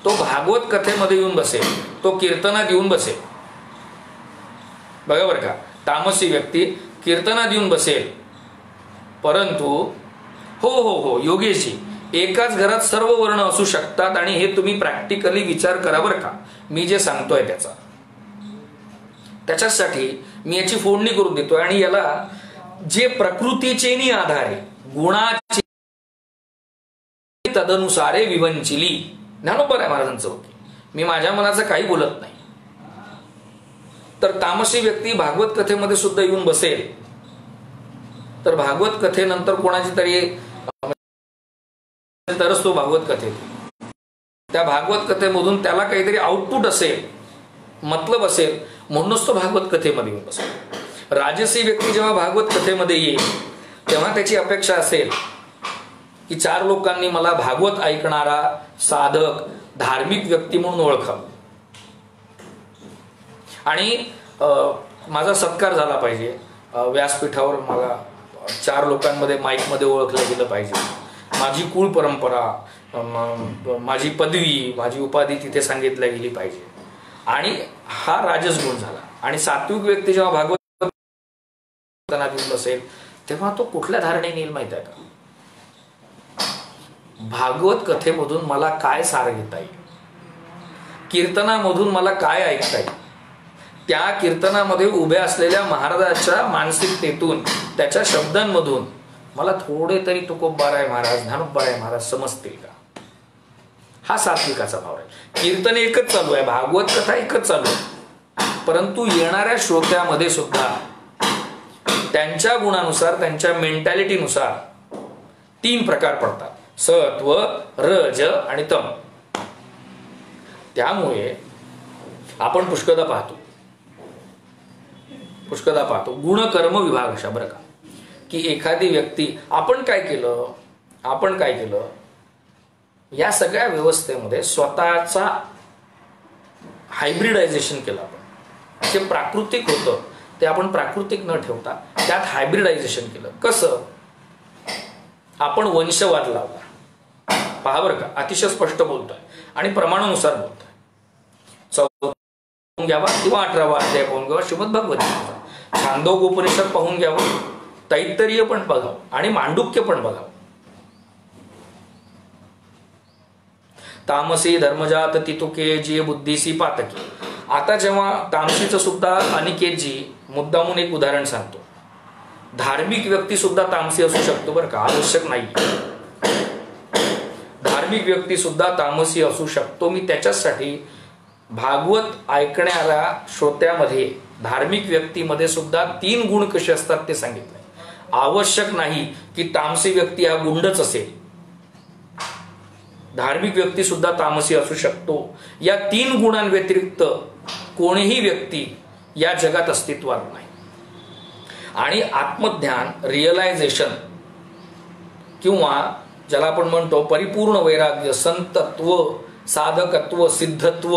तो भागवत कथेमध्ये येऊन बसेल, तो कीर्तनात येऊन बसेल, बघा बरं का. तामसी व्यक्ती कीर्तनात येऊन बसेल, परंतु हो हो हो योगेशजी, एकाच घरात सर्व वर्ण असू शकतात आणि हे तुम्ही प्रॅक्टिकली विचार करा बरं का, मी जे सांगतोय त्याच्यासाठी मी याची फोडणी करून देतोय. आणि याला जे प्रकृतीचे नी आधारे गुणाचे तदनुसारे विवंचिली, ज्ञानोबा आहे महाराजांचं होते, मी माझ्या मनाचं काही बोलत नाही. तर तामसी व्यक्ती भागवत कथेमध्ये सुद्धा येऊन बसेल, तर भागवत कथेनंतर कोणाची तरी तरच तो भागवत कथेत, त्या भागवत कथेमधून त्याला काहीतरी आउटपुट असेल, मतलब असेल, म्हणूनच तो भागवत कथेमध्ये येऊन बसेल. राजसी व्यक्ती जेव्हा भागवत कथेमध्ये येईल तेव्हा त्याची अपेक्षा असेल की 4 लोकांनी मला भागवत ऐकणारा साधक धार्मिक व्यक्ती म्हणून ओळखावं आणि माझा सत्कार झाला पाहिजे, व्यासपीठावर मला 4 लोकांमध्ये माईकमध्ये ओळखलं गेलं पाहिजे, माझी कुळ परंपरा, माझी पदवी, माझी उपाधी तिथे सांगितल्या गेली पाहिजे. आणि हा राजस गुण झाला. आणि सात्विक व्यक्ती जेव्हा भागवत बसेल तेव्हा तो कुठल्या धारणेने येईल माहित आहे का? भागवत कथेमधून मला काय सार घेता येईल, कीर्तनामधून मला काय ऐकता येईल, त्या कीर्तनामध्ये उभ्या असलेल्या महाराजाच्या मानसिकतेतून, त्याच्या शब्दांमधून मला थोडे तरी तुकोबाराय महाराज, ज्ञानोबाराय महाराज समजतील का? हा सात्विकाचा भाव आहे. कीर्तन एकच चालू आहे, भागवत कथा एकच चालू आहे, परंतु येणाऱ्या श्रोत्यामध्ये सुद्धा त्यांच्या गुणानुसार, त्यांच्या मेंटॅलिटीनुसार 3 प्रकार पडतात, सत्व, रज आणि तम. त्यामुळे आपण पुष्कळदा पाहतो गुणकर्म विभाग अशा बरं का, की एखादी व्यक्ती, आपण काय केलं या सगळ्या व्यवस्थेमध्ये स्वतःचा हायब्रिडायझेशन केलं. आपण जे प्राकृतिक होतं ते आपण प्राकृतिक न ठेवता त्यात हायब्रिडायझेशन केलं. कसं? आपण वंशवाद लावला. पहा बरं का, अतिशय स्पष्ट बोलतोय आणि प्रमाणानुसार बोलतोय. 14 घ्यावा किंवा 18वा अध्याय पाहून घ्यावा श्रीमद भगवद्गीता, छांदोग्योपनिषद पाहून घ्यावं, तैत्तरीय पण बघावं आणि मांडुक्य पण बघावं. तामसी धर्मजात तितुके जी बुद्धीसी पातकी. आता जेव्हा तामसीचं सुद्धा अनिकेतजी मुद्दामून एक उदाहरण सांगतो. धार्मिक व्यक्ती सुद्धा तामसी असू शकतो बरं का, आवश्यक नाही. धार्मिक व्यक्ती सुद्धा तामसी असू शकतो. मी त्याच्यासाठी भागवत ऐकणाऱ्या श्रोत्यामध्ये धार्मिक व्यक्तीमध्ये सुद्धा 3 गुण कसे असतात ते सांगितलंय. आवश्यक नाही की तामसी व्यक्ती हा गुंडच असेल. धार्मिक व्यक्ती सुद्धा तामसी असू शकतो. या 3 गुणांव्यतिरिक्त कोणीही व्यक्ती या जगात अस्तित्वात नाही. आणि आत्मज्ञान, रिअलायझेशन किंवा ज्याला आपण म्हणतो परिपूर्ण वैराग्य, संतत्व, साधकत्व, सिद्धत्व,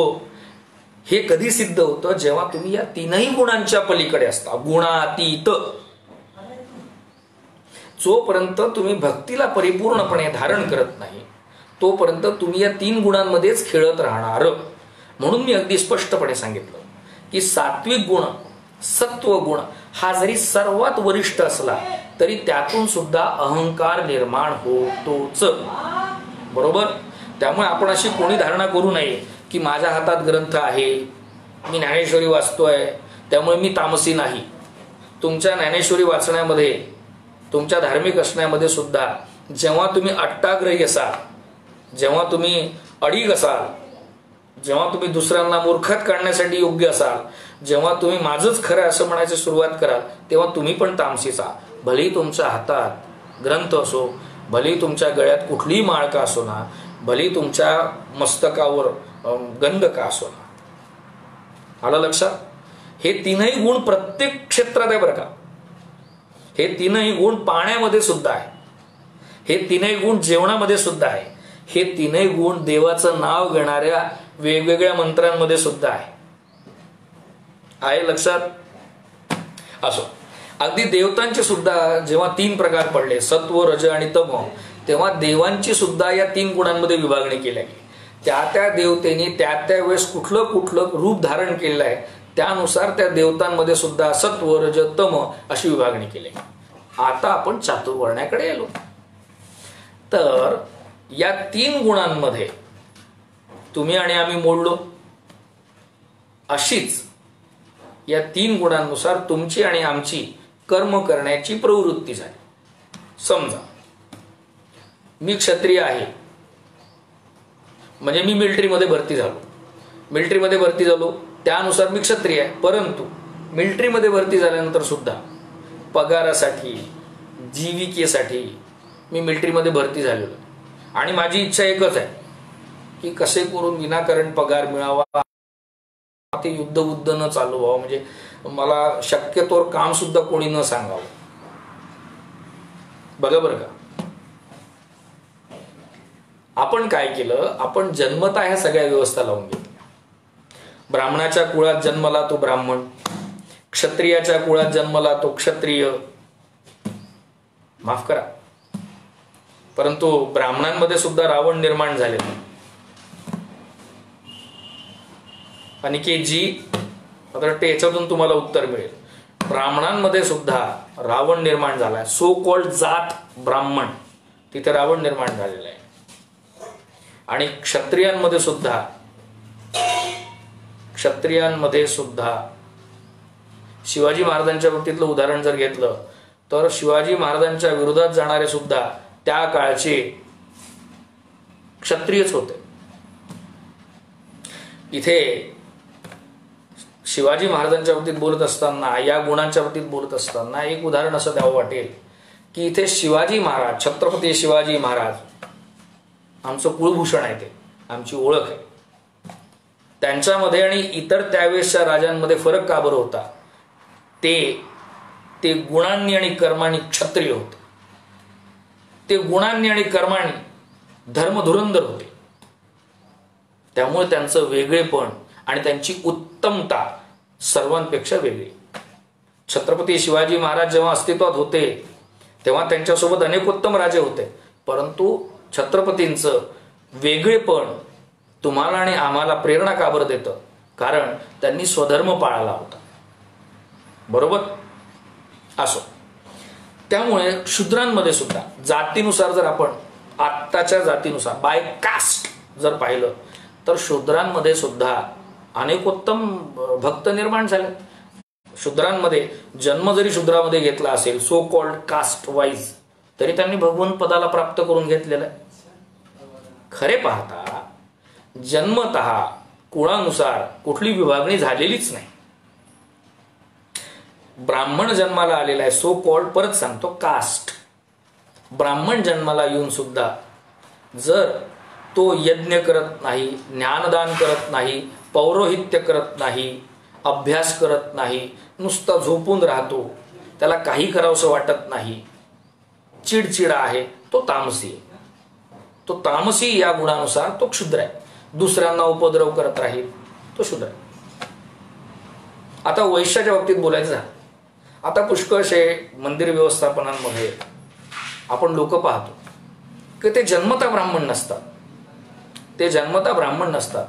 हे कधी सिद्ध होतं? जेव्हा तुम्ही या 3ही गुणांच्या पलीकडे असता, गुणातीत. जोपर्यंत तुम्ही भक्तीला परिपूर्णपणे धारण करत नाही तोपर्यंत तुम्ही या 3 गुणांमध्येच खेळत राहणार. म्हणून मी अगदी स्पष्टपणे सांगितलं की सात्विक गुण, सत्व गुण हा जरी सर्वात वरिष्ठ असला तरी त्यातून सुद्धा अहंकार निर्माण होतोच. बरोबर? त्यामुळे आपण अशी कोणी धारणा करू नये की माझ्या हातात ग्रंथ आहे, मी ज्ञानेश्वरी वाचतोय त्यामुळे मी तामसी नाही. तुमच्या ज्ञानेश्वरी वाचण्यामध्ये, तुमच्या धार्मिक असण्यामध्ये सुद्धा जेव्हा तुम्ही अट्टाग्रही असाल, जेव्हा तुम्ही अडीग असाल, जेव्हा तुम्ही दुसऱ्यांना मूर्खात काढण्यासाठी योग्य असाल, जेव्हा तुम्ही माझंच खरं असं म्हणायची सुरुवात कराल तेव्हा तुम्ही पण तामसीचा. भलेही तुमच्या हातात ग्रंथ असो, भलेही तुमच्या गळ्यात कुठलीही माळ का असो ना, भलेही तुमच्या मस्तकावर गंध का असो ना. आलं लक्षात? हे 3ही गुण प्रत्येक क्षेत्रात आहे बरं का. हे 3ही गुण पाण्यामध्ये सुद्धा आहे, हे 3ही गुण जेवणामध्ये सुद्धा आहे, हे 3ही गुण देवाचं नाव घेणाऱ्या वेगवेगळ्या मंत्रांमध्ये सुद्धा आहे. लक्षात? असो, अगदी देवतांचे सुद्धा जेव्हा 3 प्रकार पडले, सत्व, रज आणि तम, तेव्हा देवांची सुद्धा या 3 गुणांमध्ये विभागणी केली आहे. त्या देवतेने त्या वेळेस कुठलं कुठलं रूप धारण केलेलं आहे त्यानुसार त्या देवतांमध्ये सुद्धा सत्व, रज, तम अशी विभागणी केली. आता आपण चातुर्वर्ण्याकडे आलो. तर या 3 गुणांमध्ये तुम्ही आणि आम्ही मोडलो. अशीच या 3 गुणांनुसार तुमची आणि आमची कर्म करण्याची प्रवृत्ती झाली. समजा मी क्षत्रिय आहे, म्हणजे मी मिलिटरीमध्ये भरती झालो, त्यानुसार मी क्षत्रिय आहे. परंतु मिलिटरीमध्ये भरती झाल्यानंतर सुद्धा पगारासाठी, जीविकेसाठी मी मिलिटरीमध्ये भरती झालेलो आणि माझी इच्छा एकच आहे की कसे करून विनाकारण पगार मिळावा, ते युद्ध न चालू व्हावं, म्हणजे मला शक्यतोवर काम सुद्धा कोणी न सांगावं. बघा बरं का, आपण काय केलं? आपण जन्मतः ह्या सगळ्या व्यवस्था लावून घेतल्या. ब्राह्मणाच्या कुळात जन्मला तो ब्राह्मण, क्षत्रियाच्या कुळात जन्मला तो क्षत्रिय. माफ करा, परंतु ब्राह्मणांमध्ये सुद्धा रावण निर्माण झाले. अनिकेतजी, आता याच्यातून तुम्हाला उत्तर मिळेल. ब्राह्मणांमध्ये सुद्धा रावण निर्माण झालाय. सो कॉल्ड जात ब्राह्मण, तिथे रावण निर्माण झालेला आहे. आणि क्षत्रियांमध्ये सुद्धा शिवाजी महाराजांच्या बाबतीतलं उदाहरण जर घेतलं तर शिवाजी महाराजांच्या विरोधात जाणारे सुद्धा त्या काळचे क्षत्रियच होते. इथे शिवाजी महाराजांच्या बाबतीत बोलत असताना, या गुणांच्या बाबतीत बोलत असताना एक उदाहरण असं द्यावं वाटेल की इथे शिवाजी महाराज, छत्रपती शिवाजी महाराज आमचं कुळभूषण आहे, ते आमची ओळख आहे. त्यांच्यामध्ये आणि इतर त्यावेळेसच्या राजांमध्ये फरक का बरं होता? ते गुणांनी आणि कर्मांनी क्षत्रिय होते. ते गुणांनी आणि कर्मांनी धर्मधुरंधर होते. त्यामुळे त्यांचं वेगळेपण आणि त्यांची उत्तमता सर्वांपेक्षा वेगळी. छत्रपती शिवाजी महाराज जेव्हा अस्तित्वात होते तेव्हा त्यांच्यासोबत अनेक उत्तम राजे होते, परंतु छत्रपतींचं वेगळेपण तुम्हाला आणि आम्हाला प्रेरणा का बरं देतं? कारण त्यांनी स्वधर्म पाळला होता. बरोबर? असो, त्यामुळे शूद्रांमध्ये सुद्धा जातीनुसार, जर आपण आत्ताच्या जातीनुसार बाय कास्ट जर पाहिलं तर शूद्रांमध्ये सुद्धा अनेकोत्तम भक्त निर्माण झाले. शूद्रांमध्ये जन्म जरी शूद्रामध्ये घेतला असेल, सो कॉल्ड कास्ट वाईज, तरी त्यांनी भगवंत पदाला प्राप्त करून घेतलेलं आहे. खरे पाहता जन्मतः कुळानुसार कुठली विभागणी झालेलीच नाही. ब्राह्मण जन्माला आलेला आहे, सो कॉल्ड, परत सांगतो, कास्ट. ब्राह्मण जन्माला येऊन सुद्धा जर तो यज्ञ करत नाही, ज्ञानदान करत नाही, पौरोहित्य करत नाही, अभ्यास करत नाही, नुसता झोपून राहतो, त्याला काही करावंसं वाटत नाही, चिडचिडा आहे, तो तामसी आहे. तो तामसी या गुणानुसार तो क्षुद्र आहे. दुसऱ्यांना उपद्रव करत राहील, तो शूद्र आहे. आता वैश्याच्या बाबतीत बोलायचं झालं, आता पुष्कळशे मंदिर व्यवस्थापनांमध्ये आपण लोक पाहतो की ते जन्मता ब्राह्मण नसतात. ते जन्मता ब्राह्मण नसतात,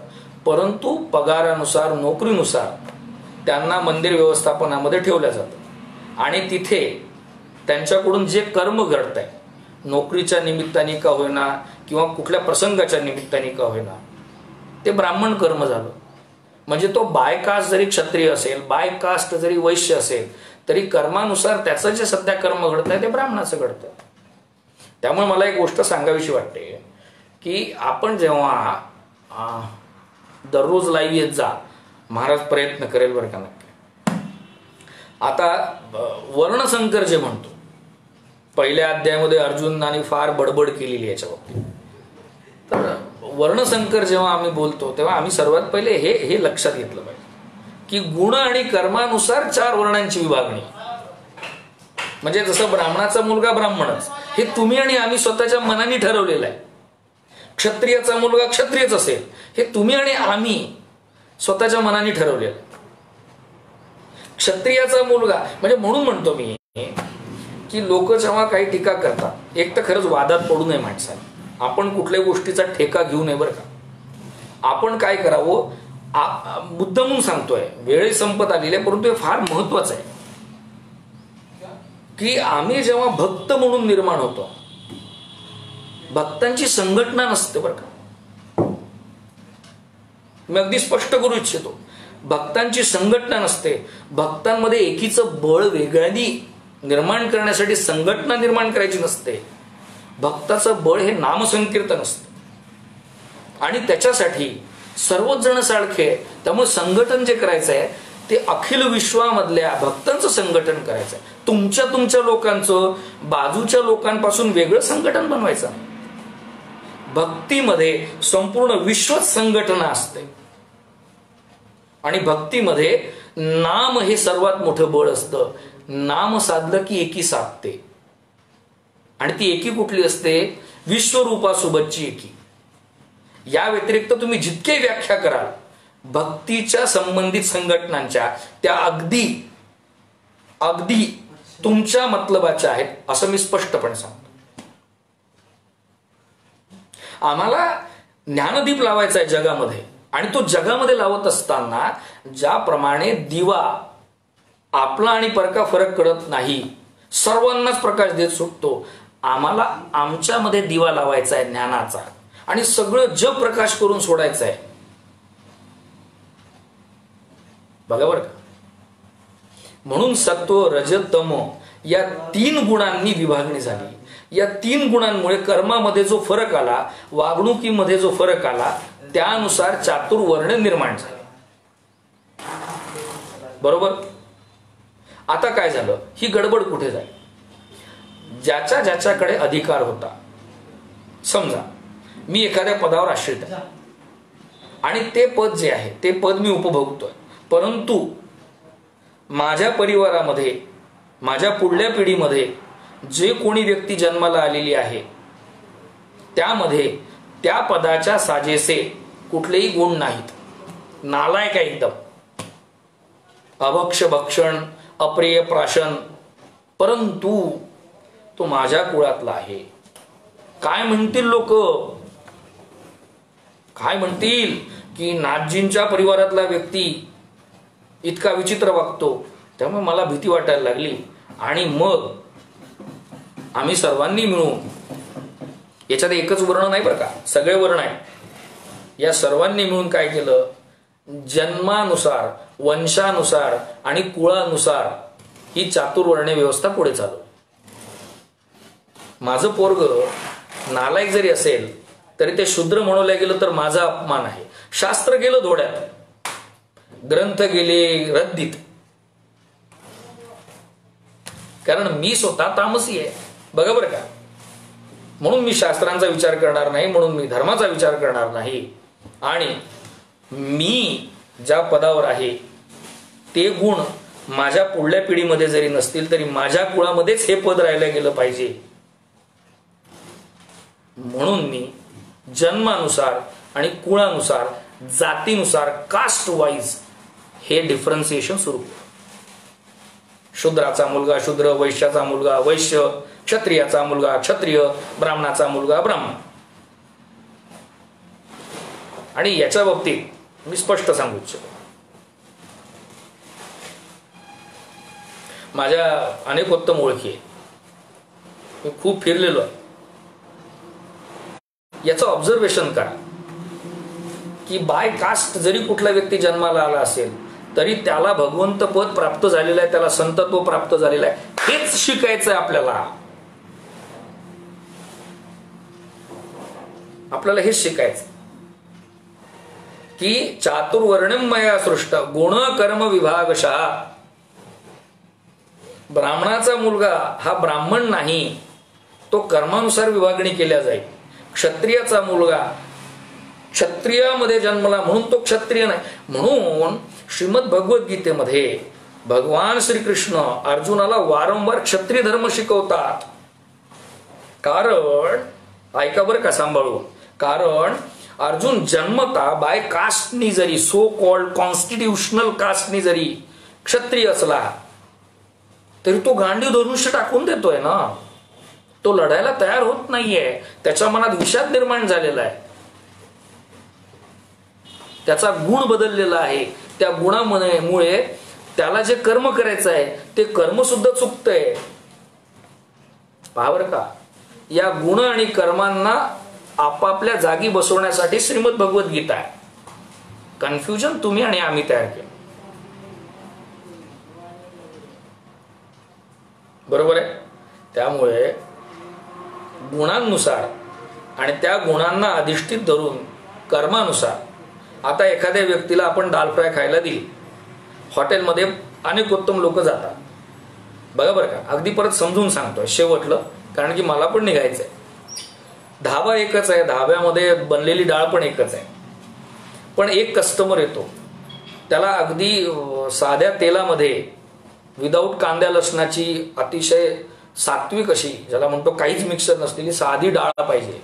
परंतु पगारानुसार, नोकरीनुसार त्यांना मंदिर व्यवस्थापनामध्ये ठेवलं जातं आणि तिथे त्यांच्याकडून जे कर्म घडत आहे, नोकरीच्या निमित्ताने का होईना किंवा कुठल्या प्रसंगाच्या निमित्ताने का होईना, ते ब्राह्मण कर्म झालं. म्हणजे तो बायकास्ट जरी क्षत्रिय असेल, बायकास्ट जरी वैश्य असेल, तरी कर्मानुसार त्याचं जे सध्या कर्म घडत आहे ते ब्राह्मणाचं घडतं. त्यामुळे मला एक गोष्ट सांगावीशी वाटते की आपण जेव्हा दररोज लाईव्ह येत जा, महाराज प्रयत्न करेल बरं का नक्की. आता वर्णसंकर जे म्हणतो, पहिल्या अध्यायामध्ये अर्जुनाने फार बडबड केलेली याच्या बाबतीत. तर वर्णसंकर जेव्हा आम्ही बोलतो तेव्हा आम्ही सर्वात पहिले हे लक्षात घेतलं पाहिजे की गुण आणि कर्मानुसार 4 वर्णांची विभागणी. म्हणजे जसं ब्राह्मणाचा मुलगा ब्राह्मणच, हे तुम्ही आणि आम्ही स्वतःच्या मनाने ठरवलेलं आहे. क्षत्रियाचा मुलगा क्षत्रियच असेल, हे तुम्ही आणि आम्ही स्वतःच्या मनाने ठरवलेलं आहे. क्षत्रियाचा मुलगा म्हणजे, म्हणून म्हणतो मी की लोक जेव्हा काही टीका करतात, एक तर खरंच वादात पडू नये माणसाने. आपण कुठल्या गोष्टीचा ठेका घेऊ नये बरं का. आपण काय करावं, मुद्दामून सांगतोय, वेळ संपत आलेली आहे, परंतु हे फार महत्वाचं आहे की आम्ही जेव्हा भक्त म्हणून निर्माण होतो, भक्तांची संघटना नसते बरं का. मी अगदी स्पष्ट करू इच्छितो, भक्तांची संघटना नसते. भक्तांमध्ये एकीचं बळ वेगळ्यानी निर्माण करण्यासाठी संघटना निर्माण करायची नसते. भक्ताचं बळ हे नामसंकीर्तन असतं आणि त्याच्यासाठी सर्वच जण सारखे. त्यामुळे संघटन जे करायचं आहे ते अखिल विश्वामधल्या भक्तांचं संघटन करायचं आहे. तुमच्या लोकांचं बाजूच्या लोकांपासून वेगळं संघटन बनवायचं नाही. भक्तीमध्ये संपूर्ण विश्वच संघटना असते आणि भक्तीमध्ये नाम हे सर्वात मोठं बळ असतं. नाम साधलं की एकी साधते आणि ती एकी कुठली असते, विश्वरूपासोबतची एकी. या व्यतिरिक्त तुम्ही जितके व्याख्या कराल भक्तीच्या संबंधित संघटनांच्या, त्या अगदी तुमच्या मतलबाच्या आहेत असं मी स्पष्टपणे सांगतो. आम्हाला ज्ञानदीप लावायचा आहे जगामध्ये, आणि तो जगामध्ये लावत असताना ज्याप्रमाणे दिवा आपला आणि परका फरक करत नाही, सर्वांनाच प्रकाश देत सुटतो, आम्हाला आमच्यामध्ये दिवा लावायचा आहे ज्ञानाचा आणि सगळं जग प्रकाश करून सोडायचं आहे. बघा बरं का. म्हणून सत्व रज तम या 3 गुणांनी विभागणी झाली. या 3 गुणांमुळे कर्मामध्ये जो फरक आला, वागणुकीमध्ये जो फरक आला, त्यानुसार चातुर्वर्ण निर्माण झाले. बरोबर. आता काय झालं, ही गडबड कुठे झाली. ज्याच्याकडे अधिकार होता, समजा मी एखाद्या पदावर आश्रित आहे आणि ते पद जे आहे ते पद मी उपभोगतोय, परंतु माझ्या परिवारामध्ये, माझ्या पुढल्या पिढीमध्ये जे कोणी व्यक्ती जन्माला आलेली आहे त्यामध्ये त्या पदाच्या साजेसे कुठलेही गुण नाहीत. नालायक आहे एकदम, अभक्ष भक्षण, अप्रिय प्राशन, परंतु तो माझ्या कुळातला आहे. काय म्हणतील लोक, काय म्हणतील की नाथजींच्या परिवारातला व्यक्ती इतका विचित्र वागतो. त्यामुळे मला भीती वाटायला लागली आणि मग आम्ही सर्वांनी मिळून, याच्यात एकच वर्ण नाही बरं का, सगळे वर्ण आहे, या सर्वांनी मिळून काय केलं, जन्मानुसार, वंशानुसार आणि कुळानुसार ही चातुर्वर्ण्य व्यवस्था पुढे चालवली. माझं पोरग नालायक जरी असेल तरी ते शूद्र म्हणवलं गेलं तर माझा अपमान आहे. शास्त्र गेलं धोड्यात, ग्रंथ गेले रद्दीत, कारण मी स्वतः तामसी आहे. बघा बरं का, म्हणून मी शास्त्रांचा विचार करणार नाही, म्हणून मी धर्माचा विचार करणार नाही. आणि मी ज्या पदावर आहे ते गुण माझ्या पुढल्या पिढीमध्ये जरी नसतील तरी माझ्या कुळामध्येच हे पद राहिलं गेलं पाहिजे. म्हणून मी जन्मानुसार आणि कुळानुसार, जातीनुसार, कास्ट वाईज हे डिफरन्सिएशन सुरू केलं. शूद्राचा मुलगा शूद्र, वैश्याचा मुलगा वैश्य, क्षत्रियाचा मुलगा क्षत्रिय, ब्राह्मणाचा मुलगा ब्राह्मण. आणि याच्या बाबतीत मी स्पष्ट सांगू इच्छितो, माझ्या अनेक उत्तम ओळखी आहेत, मी खूप फिरलेलो आहे. याचं ऑब्झर्वेशन करा की बाय कास्ट जरी कुठला व्यक्ती जन्माला आला असेल तरी त्याला भगवंत पद प्राप्त झालेलं आहे, त्याला संतत्व प्राप्त झालेलं आहे. हेच शिकायचं आहे आपल्याला. आपल्याला हेच शिकायचं की चातुर्वर्ण्यम मया सृष्ट गुण कर्म विभागशः. ब्राह्मणाचा मुलगा हा ब्राह्मण नाही, तो कर्मानुसार विभागणी केल्या जाईल. क्षत्रियाचा मुलगा क्षत्रियामध्ये जन्मला म्हणून तो क्षत्रिय नाही. म्हणून श्रीमद भगवद्गीतेमध्ये भगवान श्रीकृष्ण अर्जुनाला वारंवार क्षत्रिय धर्म शिकवतात. कारण ऐका बरं का सांभाळून, कारण अर्जुन जन्मता बाय कास्टनी जरी, सो कॉल्ड कॉन्स्टिट्यूशनल कास्टनी जरी क्षत्रिय असला तरी तो गांडीव धनुष्य टाकून देतोय ना. तो लढायला तयार होत नाहीये. त्याच्या मनात विषाद निर्माण झालेला आहे. त्याचा गुण बदललेला आहे. त्या गुणामुळे त्याला जे कर्म करायचं आहे ते कर्म सुद्धा चुकतंय. पहा बरं का, या गुण आणि कर्मांना आपापल्या जागी बसवण्यासाठी श्रीमद भगवद्गीता आहे. कन्फ्युजन तुम्ही आणि आम्ही तयार केलं. बरोबर आहे. त्यामुळे गुणांनुसार आणि त्या गुणांना अधिष्ठित धरून कर्मानुसार. आता एखाद्या व्यक्तीला आपण दाल फ्राय खायला दिली, हॉटेलमध्ये अनेक उत्तम लोक जातात. बघा बरं का, अगदी परत समजून सांगतोय शेवटलं, कारण की मला पण निघायचंय. धाबा एकच आहे, धाब्यामध्ये बनलेली डाळ पण एकच आहे, पण एक कस्टमर येतो, त्याला अगदी साध्या तेलामध्ये विदाऊट कांद्या लसणाची अतिशय सात्विक अशी, ज्याला म्हणतो काहीच मिक्सर नसलेली साधी डाळ पाहिजे.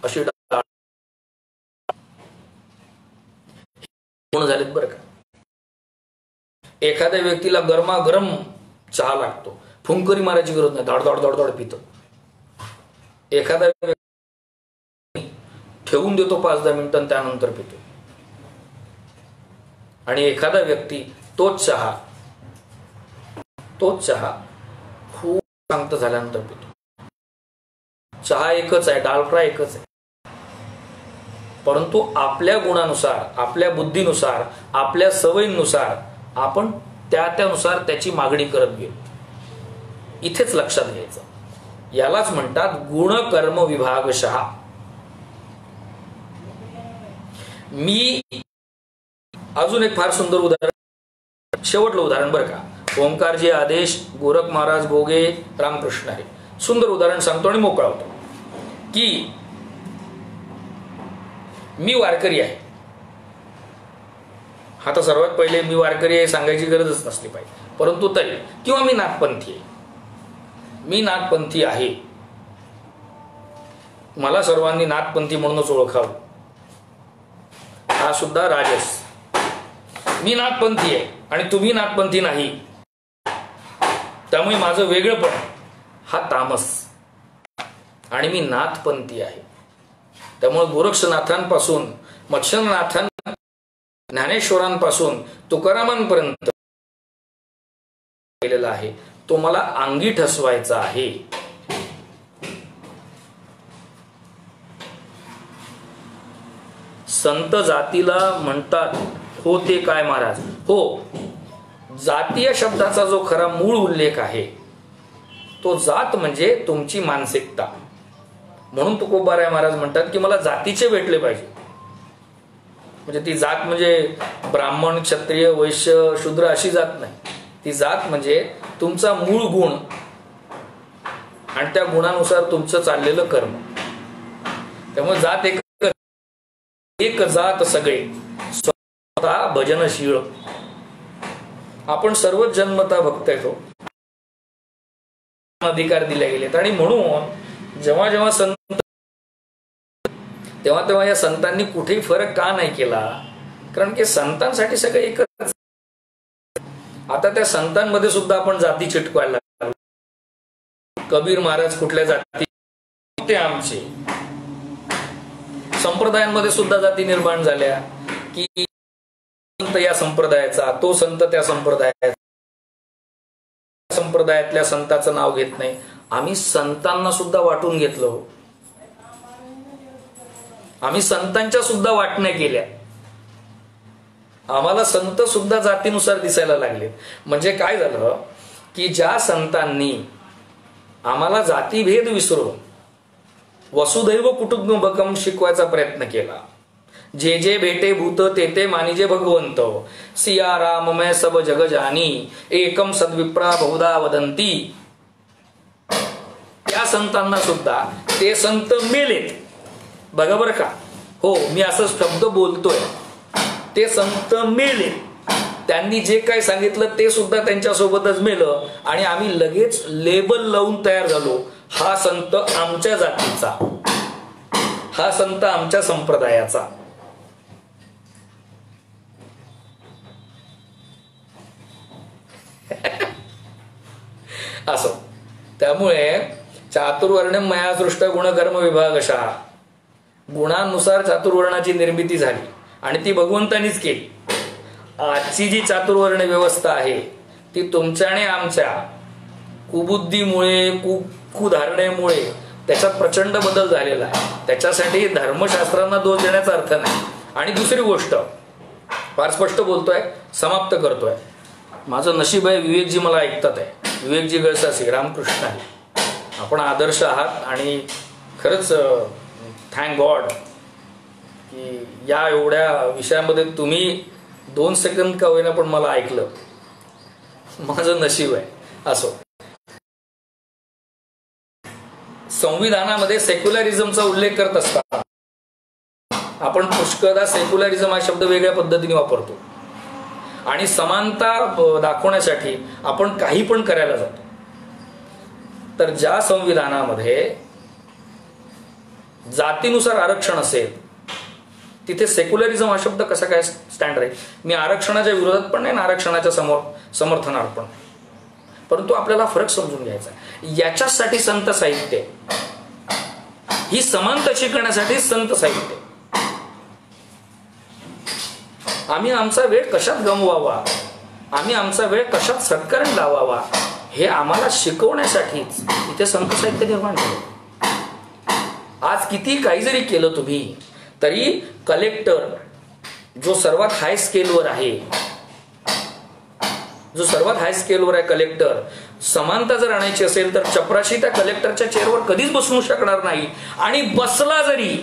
अशी डाळ गुण झालेत बरं का. एखाद्या व्यक्तीला गरमागरम चहा लागतो, फुंकरी मारायची गरज नाही, धड धड धड धड पितो. एखादा ठेवून देतो 5-10 मिनिटं त्यानंतर पितो. आणि एखादा व्यक्ती तोच चहा खूप शांत झाल्यानंतर पितो. चहा एकच आहे, डाळ फ्राय एकच आहे, परंतु आपल्या गुणानुसार, आपल्या बुद्धीनुसार, आपल्या सवयीनुसार आपण त्यानुसार त्याची मागणी करत गेलो. इथेच लक्षात घ्यायचं. यालाच म्हणतात गुण कर्म विभागशः. मी अजून एक फार सुंदर उदाहरण, शेवटलं उदाहरण बरं का, ओंकारजी आदेश, गोरख महाराज भोगे, रामकृष्ण हरी. सुंदर उदाहरण सांगतो आणि मोकळा होतो की मी वारकरी आहे. आता सर्वात पहिले मी वारकरी आहे सांगायची गरजच नसली पाहिजे, परंतु तरी, किंवा मी नागपंथी आहे, मी नागपंथी आहे, मला सर्वांनी नागपंथी म्हणूनच ओळखावं, हा सुद्धा राजस. मी नागपंथी आहे आणि तुम्ही नागपंथी नाही, त्यामुळे माझं वेगळंपण हा तामस. आणि मी नाथपंथी आहे, त्यामुळे गोरक्षनाथांपासून, मत्स्यनाथां, ज्ञानेश्वरांपासून तुकारामांपर्यंत केलेला आहे तो मला अंगी ठसवायचा आहे. संत जातीला म्हणतात हो ते काय महाराज? हो, जातीय शब्दाचा जो खरा मूळ उल्लेख आहे तो जात म्हणजे तुमची मानसिकता. म्हणून तुकोबाराय महाराज म्हणतात की मला जातीचे भेटले पाहिजे. म्हणजे ती जात म्हणजे ब्राह्मण, क्षत्रिय, वैश्य, शूद्र अशी जात नाही. ती जात म्हणजे तुमचा मूळ गुण आणि त्या गुणानुसार तुमचं चाललेलं कर्म. त्यामुळे जात एक जात सगळे स्वतः भजनशीळ. आपण सर्वच जन्मता भक्त येतो, अधिकार दिले गेलेत. आणि म्हणून जेव्हा जेव्हा संत तेव्हा तेव्हा या संतांनी कुठेही फरक का नाही केला? कारण की संतांसाठी सगळे एकच. आता त्या संतांमध्ये सुद्धा आपण जाती चिटकवायला लागलो. कबीर महाराज कुठल्या जाती ते आमचे. संप्रदायांमध्ये सुद्धा जाती निर्माण झाल्या की संत या संप्रदायाचा, तो संत त्या संप्रदायाचा, संप्रदायातल्या संताचं नाव घेत नाही. आम्ही संतांना सुद्धा वाटून घेतलं. आम्ही संतांच्या सुद्धा वाटण्या केल्या. आम्हाला संत सुद्धा जातीनुसार दिसायला लागले. म्हणजे काय झालं की ज्या संतांनी आम्हाला जातीभेद विसरून वसुदैव कुटुंबकम शिकवायचा प्रयत्न केला, जे जे भेटे भूत ते ते मानिजे भगवंत, सिया राम मैं सब जग जानी, एकम सद्विप्रा बहुधा वदंती, त्या संतांना सुद्धा ते संत मेलेत. बघा बरं का, हो मी असं शब्द बोलतोय, ते संत मेले. त्यांनी जे काय सांगितलं ते सुद्धा त्यांच्यासोबतच मेलं. आणि आम्ही लगेच लेबल लावून तयार झालो, हा संत आमच्या जातीचा, हा संत आमच्या संप्रदायाचा. असो. त्यामुळे चातुर्वर्ण्यम मया सृष्ट गुणकर्म विभागशः, गुणांनुसार चातुर्वर्णाची निर्मिती झाली आणि ती भगवंतानीच केली. आजची जी चातुर्वर्ण व्यवस्था आहे ती तुमच्या आणि आमच्या कुबुद्धीमुळे, कुधारणेमुळे त्याच्यात प्रचंड बदल झालेला आहे. त्याच्यासाठी धर्मशास्त्रांना दोष देण्याचा अर्थ नाही. आणि दुसरी गोष्ट फार स्पष्ट बोलतोय, समाप्त करतोय. माझं नशीब आहे विवेकजी मला ऐकतात आहे. विवेकजी गळसासी, रामकृष्ण आहे. आपण आदर्श आहात आणि खरंच थँक गॉड की या एवढ्या विषयामध्ये तुम्ही 2 सेकंद का होईना पण मला ऐकलं. माझं नशीब आहे. असो. संविधानामध्ये सेक्युलरिझमचा उल्लेख करत असताना आपण पुष्कळदा सेक्युलरिझम हा शब्द वेगळ्या पद्धतीने वापरतो आणि समानता दाखवण्यासाठी आपण काही पण करायला जातो. तर ज्या संविधानामध्ये जातीनुसार आरक्षण असेल तिथे सेक्युलरिझम हा शब्द कसा काय स्टँड राहील? मी आरक्षणाच्या विरोधात पण नाही, आरक्षणाच्या समर्थनार्थ पण नाही, परंतु आपल्याला फरक समजून घ्यायचा. याच्यासाठी संत साहित्य, ही समानता शिकण्यासाठी संत साहित्य. आम्ही आमचा वेळ कशात गमवावा, आम्ही आमचा वेळ कशात सत्कारण लावावा हे आम्हाला शिकवण्यासाठीच इथे संत साहित्य निर्माण झालं. आज किती काही जरी केलं तुम्ही तरी कलेक्टर जो सर्वात हाय स्केलवर आहे, जो सर्वात हाय स्केलवर आहे कलेक्टर, समानता जर आणायची असेल तर चपराशी त्या कलेक्टरच्या चेअरवर कधीच बसू शकणार नाही. आणि बसला जरी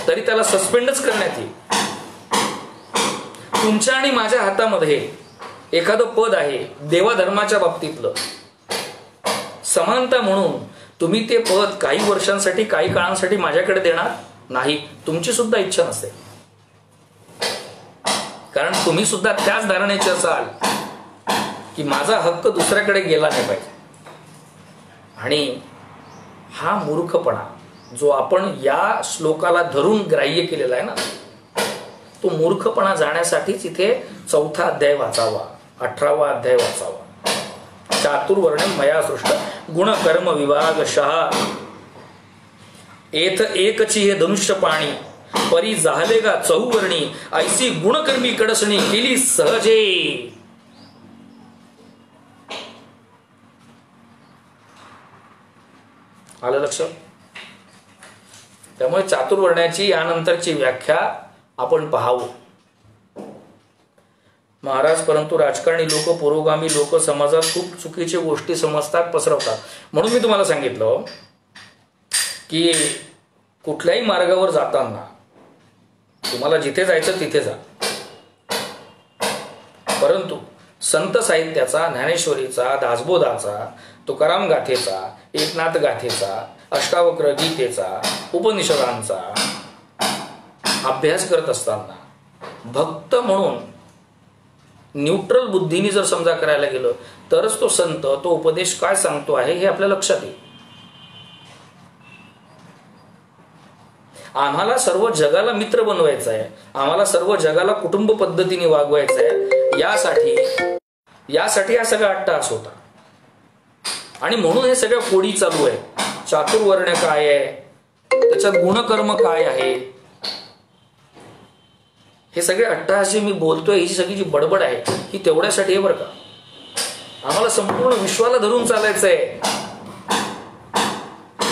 तरी त्याला सस्पेंडच करण्यात येईल. तुमच्या आणि माझ्या हातामध्ये एखादं पद आहे देवाधर्माच्या बाबतीतलं, समानता म्हणून तुम्ही ते पद काही वर्षांसाठी, काही काळांसाठी माझ्याकडे देणार नाही. तुमची सुद्धा इच्छा नसेल, कारण तुम्ही सुद्धा त्याच धारणेचे असाल की माझा हक्क दुसऱ्याकडे गेला नाही पाहिजे. आणि हा मूर्खपणा जो आपण या श्लोकाला धरून ग्राह्य केलेला आहे ना, तो मूर्खपणा जाण्यासाठीच इथे 4था अध्याय वाचावा, 18वा अध्याय वाचावा. चातुर्वर्ण्यम मया सृष्ट गुणकर्म विभागशः, एथ एकची हे धनुष्य पाणी, परी जाहले का चहुवर्णी, ऐसी गुणकर्मी कडसणी केली सहजे. आलं लक्षात? त्यामुळे चातुर्वर्ण्याची यानंतरची व्याख्या आपण पाहावं. महाराज, परंतु राजकारणी लोक, पुरोगामी लोक समाजात खूप चुकीच्या गोष्टी समजतात, पसरवतात. म्हणून मी तुम्हाला सांगितलं की कुठल्याही मार्गावर जाताना तुम्हाला जिथे जायचं तिथे जा, परंतु संत साहित्याचा, ज्ञानेश्वरीचा, दासबोधाचा, तुकाराम गाथेचा, एकनाथ गाथेचा, अष्टावक्र गीतेचा, उपनिषदांचा अभ्यास करत असताना भक्त म्हणून न्यूट्रल बुद्धीने जर समजा करायला गेलं तरच तो संत, तो उपदेश काय सांगतो आहे हे आपल्या लक्षात येईल. आम्हाला सर्व जगाला मित्र बनवायचं आहे, आम्हाला सर्व जगाला कुटुंब पद्धतीने वागवायचं आहे. यासाठी हा सगळा अट्टहास होता. आणि म्हणून हे सगळं कोडी चालू आहे. चातुर्वर्ण्य काय आहे, त्याच्यात गुणकर्म काय आहे, हे सगळे अट्टहास जे मी बोलतोय, ही सगळी जी बडबड आहे ही तेवढ्यासाठी आहे बरं का. आम्हाला संपूर्ण विश्वाला धरून चालायचं आहे.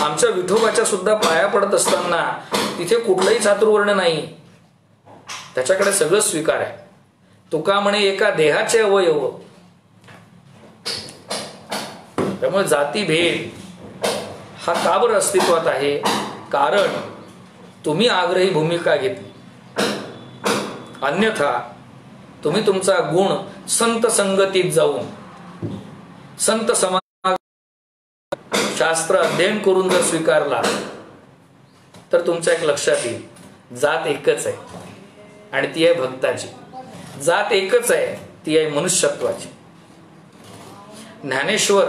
आमच्या विठोबाच्या सुद्धा पाया पडत असताना तिथे कुठलंही चातुर्वर्ण नाही, त्याच्याकडे सगळं स्वीकार आहे. तुका म्हणे एका देहाचे अवयव. त्यामुळे जातीभेद हा का बरं अस्तित्वात आहे? कारण तुम्ही आग्रही भूमिका घेतली, अन्यथा तुम्ही तुमचा गुण संत संगतीत जाऊन संत समाज शास्त्र अध्ययन करून जर स्वीकारला तर तुमच्या एक लक्षात येईल, जात एकच आहे आणि ती आहे भक्ताची. जात एकच आहे, ती आहे मनुष्यत्वाची. ज्ञानेश्वर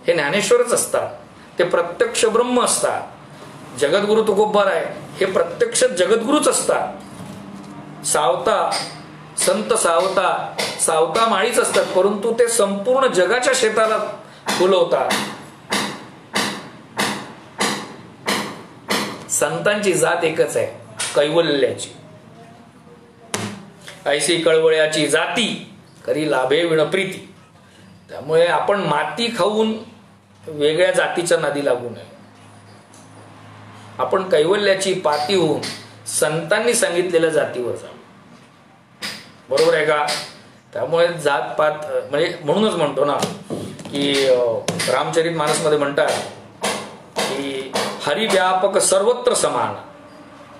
हे ज्ञानेश्वरच असतात, ते प्रत्यक्ष ब्रह्म असतात. जगद्गुरु तुकोबार आहे, हे प्रत्यक्ष जगद्गुरुच असतात. सावता संत सावता माळीच असतात, परंतु ते संपूर्ण जगाच्या शेताला फुलवतात. संतांची जात एकच आहे, कैवल्याची. ऐशी कळवळ्याची जाती करी लाभे विणप्रीती. त्यामुळे आपण माती खाऊन वेगळ्या जातीच्या नादी लागू नये. आपण कैवल्याची पाती होऊन संतांनी सांगितलेल्या जातीवर जा. बरोबर आहे का? त्यामुळे जातपात म्हणजे म्हणूनच म्हणतो ना की रामचरित मानसमध्ये म्हणतात की हरिव्यापक सर्वत्र समान,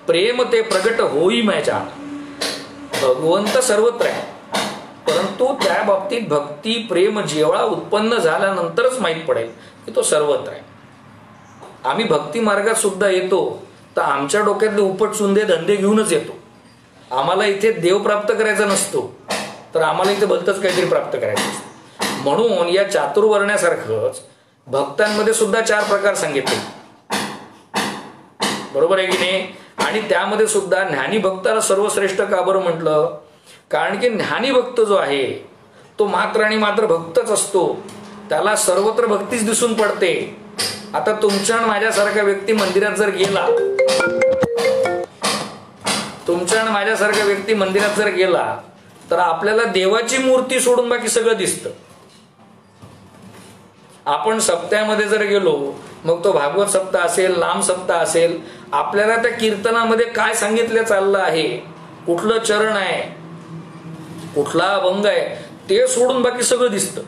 प्रेम ते प्रगट होई मैजान. भगवंत सर्वत्र आहे, परंतु त्या बाबतीत भक्ती प्रेम जेवढा उत्पन्न झाल्यानंतरच माहीत पडेल की तो सर्वत्र आहे. आम्ही भक्ती मार्गात सुद्धा येतो तर आमच्या डोक्यातले उपटसुंदे धंदे घेऊनच येतो. आम्हाला इथे देव प्राप्त करायचा नसतो, तर आम्हाला इथे भलतच काहीतरी प्राप्त करायचं असतं. म्हणून या चातुर्वर्ण्यासारखंच भक्तांमध्ये सुद्धा 4 प्रकार सांगितले. बरोबर आहे की नाही? आणि त्यामध्ये सुद्धा ज्ञानी भक्ताला सर्वश्रेष्ठ का बरं म्हटलं? कारण की ज्ञानी भक्त जो आहे तो मात्र आणि मात्र भक्तच असतो, त्याला सर्वत्र भक्तीच दिसून पडते. आता तुमच्या माझ्यासारखा व्यक्ती मंदिरात जर गेला, तर आपल्याला देवाची मूर्ती सोडून बाकी सगळं दिसतं. आपण सप्त्यामध्ये जर गेलो, मग तो भागवत सप्ताह असेल, नाम सप्ताह असेल, आपल्याला त्या कीर्तनामध्ये काय सांगितलं चाललं आहे, कुठलं चरण आहे, कुठला अभंग आहे, ते सोडून बाकी सगळं दिसतं.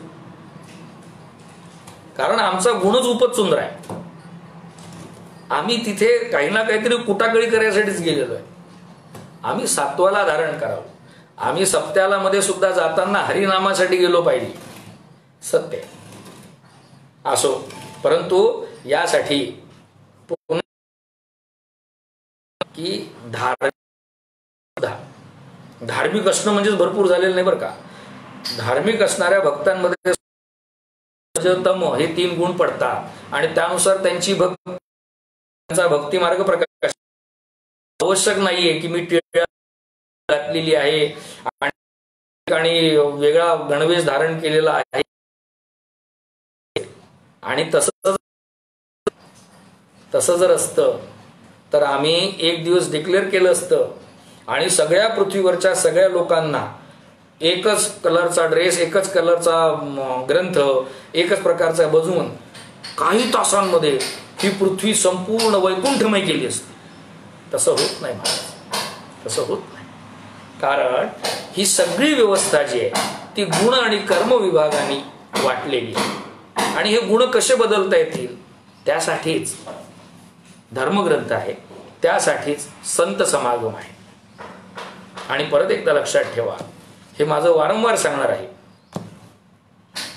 कारण आमचा गुणच उपच सुंदर आहे. आम्ही तिथे काही ना काहीतरी कुटाकळी करायसाठीच गेलेलो आहे. आम्ही सात्वाला धारण करावं. आम्ही सप्त्याला मध्ये सुद्धा जाताना हरिनामासाठी गेलो पाहिजे, सत्य असो. परंतु यासाठी की धार्मिक असणं म्हणजेच भरपूर झालेलं नाही बरं का. धार्मिक असणाऱ्या भक्तांमध्ये तम हे 3 गुण पडतात आणि त्यानुसार त्यांची भक्ती मार्ग प्रकाश. आवश्यक नाहीये की मी टिळा घातलेली आहे आणि वेगळा गणवेश धारण केलेला आहे. आणि तसं जर असतं तर आम्ही एक दिवस डिक्लेअर केलं असतं आणि सगळ्या पृथ्वीवरच्या सगळ्या लोकांना एकच कलरचा ड्रेस, एकच कलरचा ग्रंथ, एकच प्रकारचा बजवून काही तासांमध्ये ही पृथ्वी संपूर्ण वैकुंठमय केली असती. तसं होत नाही महाराज, तसं होत नाही. कारण ही सगळी व्यवस्था जी आहे ती गुण आणि कर्म विभागाने वाटलेली आहे. आणि हे गुण कसे बदलता येतील त्यासाठीच धर्मग्रंथ आहे, त्यासाठीच संत समागम आहे. आणि परत एकदा लक्षात ठेवा, हे माझं वारंवार सांगणार आहे,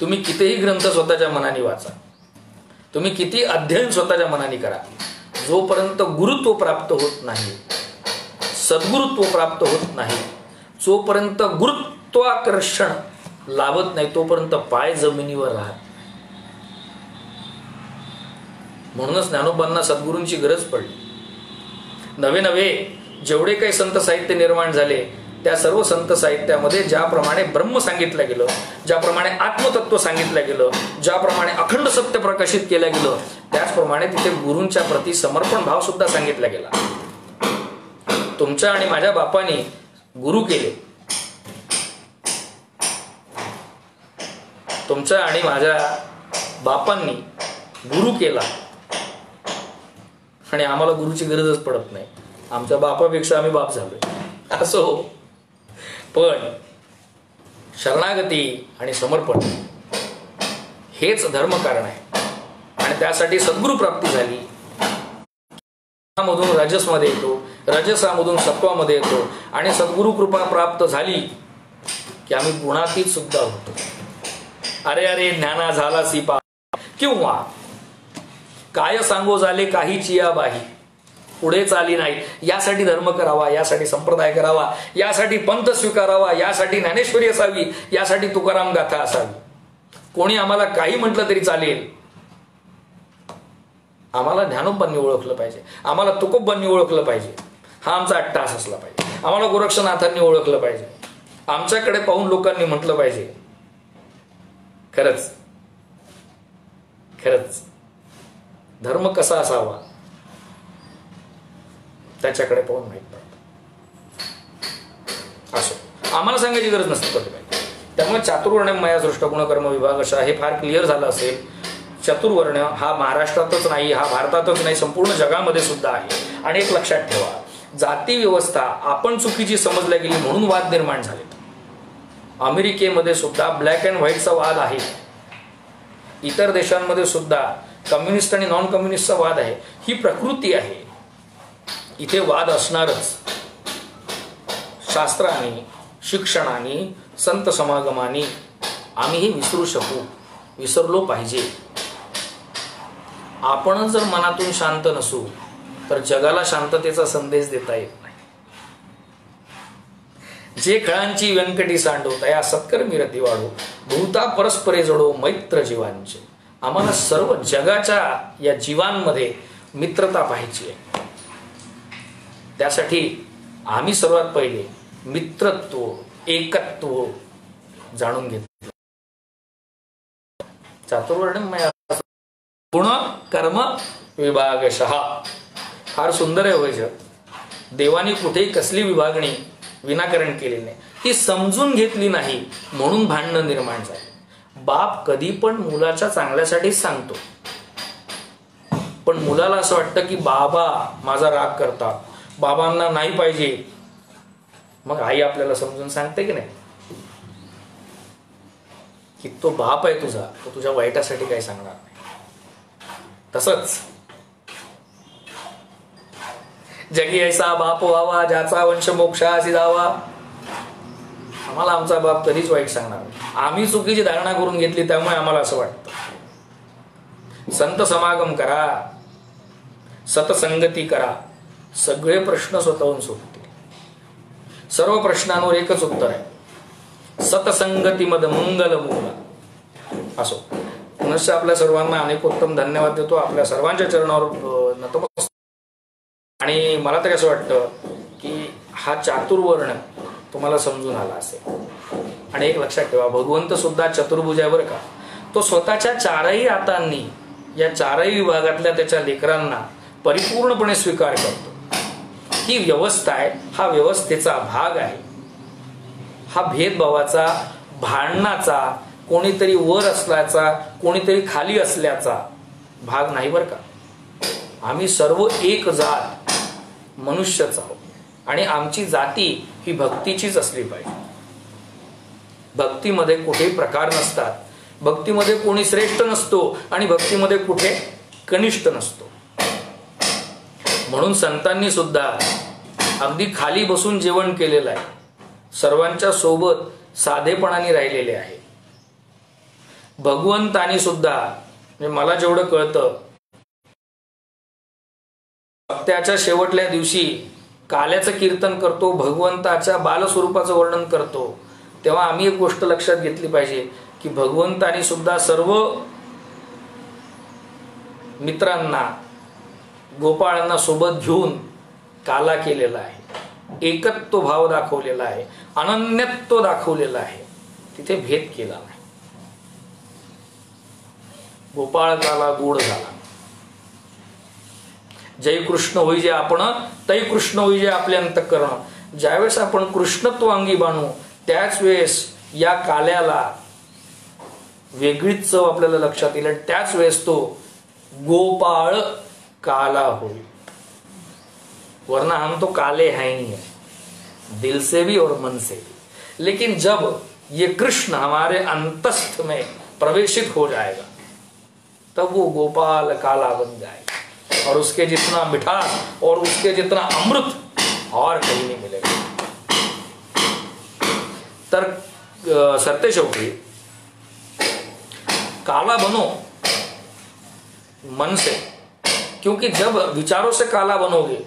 तुम्ही कितीही ग्रंथ स्वतःच्या मनाने वाचा, तुम्ही किती अध्ययन स्वतःच्या मनाने करा, जोपर्यंत गुरुत्व प्राप्त होत नाही, सद्गुरुत्व प्राप्त होत नाही, जोपर्यंत गुरुत्वाकर्षण लाभत नाही, तोपर्यंत पाय जमिनीवर राहत. म्हणूनच ज्ञानोबांना सद्गुरूंची गरज पडली. नवे नवे जेवढे काही संत साहित्य निर्माण झाले त्या सर्व संत साहित्यामध्ये ज्याप्रमाणे ब्रह्म सांगितलं गेलं, ज्याप्रमाणे आत्मतत्व सांगितलं गेलं, ज्याप्रमाणे अखंड सत्य प्रकाशित केलं गेलं, त्याचप्रमाणे तिथे गुरूंच्या प्रती समर्पण भाव सुद्धा सांगितला गेला. तुमच्या आणि माझ्या बापांनी गुरु केले, तुमच्या आणि माझ्या बापांनी गुरु केला आणि आम्हाला गुरुची गरजच पडत नाही. आमच्या बापापेक्षा आम्ही बाप झालोय असो. पण शरणागती आणि समर्पण हेच धर्म कारण आहे. आणि त्यासाठी सद्गुरु प्राप्ती झाली. मधून रजसमध्ये येतो, रजसामधून सत्वामध्ये येतो आणि सद्गुरु कृपा प्राप्त झाली की आम्ही गुणातीत सुद्धा होतो. अरे अरे ज्ञाना झाला सिपा, किंवा काय सांगो झाले काही चिया बाही, पुढे चाली नाही. यासाठी धर्म करावा, यासाठी संप्रदाय करावा, यासाठी पंथ स्वीकारावा, यासाठी ज्ञानेश्वरी असावी, यासाठी तुकाराम गाथा असावी. कोणी आम्हाला काही म्हटलं तरी चालेल, आम्हाला ज्ञानोबांनी ओळखलं पाहिजे, आम्हाला तुकोबांनी ओळखलं पाहिजे, हा आमचा अट्टास असला पाहिजे. आम्हाला गोरक्षनाथांनी ओळखलं पाहिजे, आमच्याकडे पाहून लोकांनी म्हटलं पाहिजे खरंच खरंच धर्म कसा असावा त्याच्याकडे पाहून माहित पडतं. असो, आम्हाला सांगायची गरज नसते कधी पाहिजे. त्यामुळे चातुर्वर्ण्यम मया सृष्ट गुणकर्म विभाग अशा हे फार क्लिअर झालं असेल. चतुर्वर्ण हा महाराष्ट्रातच नाही, हा भारतातच नाही, संपूर्ण जगामध्ये सुद्धा आहे. आणि एक लक्षात ठेवा, जाती व्यवस्था आपण चुकीची समजल्या गेली म्हणून वाद निर्माण झाले. अमेरिकेमध्ये सुद्धा ब्लॅक अँड व्हाईटचा वाद आहे, इतर देशांमध्ये सुद्धा कम्युनिस्ट आणि नॉन कम्युनिस्टचा वाद आहे. ही प्रकृती आहे, इथे वाद असणारच. शास्त्राने, शिक्षणाने, संत समागमाने आम्ही हे विसरू शकू, विसरलो पाहिजे. आपण जर मनातून शांत नसू तर जगाला शांततेचा संदेश देता येत नाही. जे खळांची व्यंकटी सांडो या सत्कर्मी रती वाढो, भूता परस्परे जडो मैत्र जीवांचे. आम्हाला सर्व जगाच्या या जीवांमध्ये मित्रता पाहिजे आहे. त्यासाठी आम्ही सर्वात पहिले मित्रत्व, एकत्व जाणून घेतलं. चातुर्वर्ण्यमय गुण कर्म विभागशः फार सुंदर आहे व्हायचं. देवानी कुठेही कसली विभागणी विनाकारण केलेली नाही, ती समजून घेतली नाही म्हणून भांडणं निर्माण झाली. बाप कधी पण मुलाच्या चांगल्यासाठीच सांगतो, पण मुलाला असं वाटतं की बाबा माझा राग करतात, बाबांना नाही पाहिजे. मग आई आपल्याला समजून सांगते की नाही की तो बाप आहे तुझा, तो तुझ्या वाईटासाठी काही सांगणार नाही. तसंच जगी ऐसा बाप व्हावा ज्याचा वंश मोक्षासी जावा. आम्हाला आमचा बाप कधीच वाईट सांगणार नाही. आम्ही चुकीची धारणा करून घेतली त्यामुळे आम्हाला असं वाटतं. संत समागम करा, सतसंगती करा, सगळे प्रश्न स्वतःहून सुटतील. सर्व प्रश्नांवर एकच उत्तर आहे, सतसंगती मद मंगल मूल. असो, पुनश्च आपल्या सर्वांना अनेकोत्तम धन्यवाद देतो. आपल्या सर्वांच्या चरणावर नतमस्तक. आणि मला तरी असं वाटतं की हा चातुर्वर्ण तुम्हाला समजून आला असेल. आणि एक लक्षात ठेवा, भगवंत सुद्धा चतुर्भुज आहे बरं का. तो स्वतःच्या चारही हातांनी या चारही विभागातल्या त्याच्या लेकरांना परिपूर्णपणे स्वीकार करतो. ही व्यवस्था आहे, हा व्यवस्थेचा भाग आहे. हा भेदभावाचा, भांडणाचा, कोणीतरी वर असल्याचा, कोणीतरी खाली असल्याचा भाग नाही बरं का. आम्ही सर्व एक जात मनुष्यच आहोत आणि आमची जाती ही भक्तीचीच असली पाहिजे. भक्तीमध्ये कुठे प्रकार नसतात, भक्तीमध्ये कोणी श्रेष्ठ नसतो आणि भक्तीमध्ये कुठे कनिष्ठ नसतो. म्हणून संतांनी सुद्धा अगदी खाली बसून जेवण केलेलं आहे, सर्वांच्या सोबत साधेपणाने राहिलेले आहे. भगवंतानी सुद्धा म्हणजे मला जेवढं कळतं, सप्त्याच्या शेवटल्या दिवशी काल्याचं कीर्तन करतो, भगवंताच्या बालस्वरूपाचं वर्णन करतो, तेव्हा आम्ही एक गोष्ट लक्षात घेतली पाहिजे की भगवंतानी सुद्धा सर्व मित्रांना गोपाळांना सोबत घेऊन काला केलेला आहे, एकत्व भाव दाखवलेला आहे, अनन्यत्व दाखवलेला आहे, तिथे भेद केला नाही. गोपाळ काला गोड झाला. जय कृष्ण होई जे आपण तै कृष्ण होई जे आपले अंतःकरण. ज्यावेळेस आपण कृष्णत्व अंगी बाणू त्याच वेळेस या काल्याला वेगळीच चव आपल्याला लक्षात येईल, त्याच वेळेस तो गोपाळ काला होईल. वरना हम तो काले हैं ही हैं, दिल से भी और मन से भी. लेकिन जब ये कृष्ण हमारे अंतस्थ में प्रवेशित हो जाएगा तब वो गोपाल काला बन जाएगा और उसके जितना मिठास और उसके जितना अमृत और कहीं नहीं मिलेगा. तर सत्यशोकी काला बनो मन से, क्योंकि जब विचारों से काला बनोगे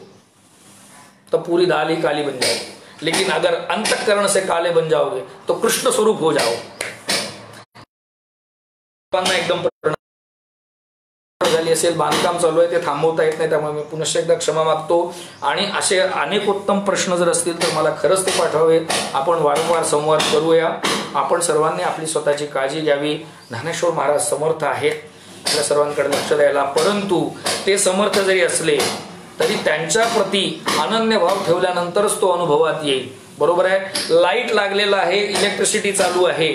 तो पूरी दाल ही काली बन जाएगी. लेकिन अगर अंतःकरण से काले बन जाओगे तो कृष्ण स्वरूप हो जाओगे. एकदम झाली असेल, बांधकाम चालू आहे, ते थांबवता येत नाही, त्यामुळे मी पुनश्च एकदा क्षमा मागतो. आणि असे अनेकोत्तम प्रश्न जर असतील तर मला खरंच ते पाठवावे. आपण वारंवार संवाद करूया. आपण सर्वांनी आपली स्वतःची काळजी घ्यावी. ज्ञानेश्वर महाराज समर्थ आहेत आपल्या सर्वांकडे लक्ष द्यायला, परंतु ते समर्थ जरी असले तरी त्यांच्या प्रती अनन्य भाव ठेवल्यानंतरच तो अनुभवात येईल. बरोबर आहे. लाईट लागलेला आहे, इलेक्ट्रिसिटी चालू आहे,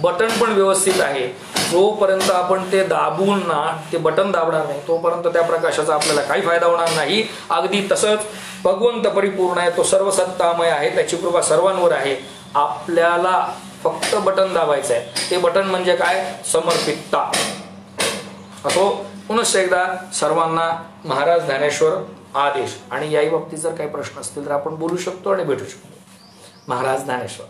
बटन पण व्यवस्थित आहे, जोपर्यंत आपण ते दाबून ना ते बटन दाबणार नाही तोपर्यंत त्या प्रकाशाचा आपल्याला काही फायदा होणार नाही. अगदी तसंच भगवंत परिपूर्ण आहे, तो सर्व सत्तामय आहे, त्याची कृपा सर्वांवर आहे. आपल्याला फक्त बटन दाबायचं आहे. ते बटन म्हणजे काय? समर्पितता. असो, पुनश्च एकदा सर्वांना महाराज ज्ञानेश्वर आदेश. आणि याही बाबतीत जर काही प्रश्न असतील तर आपण बोलू शकतो आणि भेटू शकतो. महाराज ज्ञानेश्वर.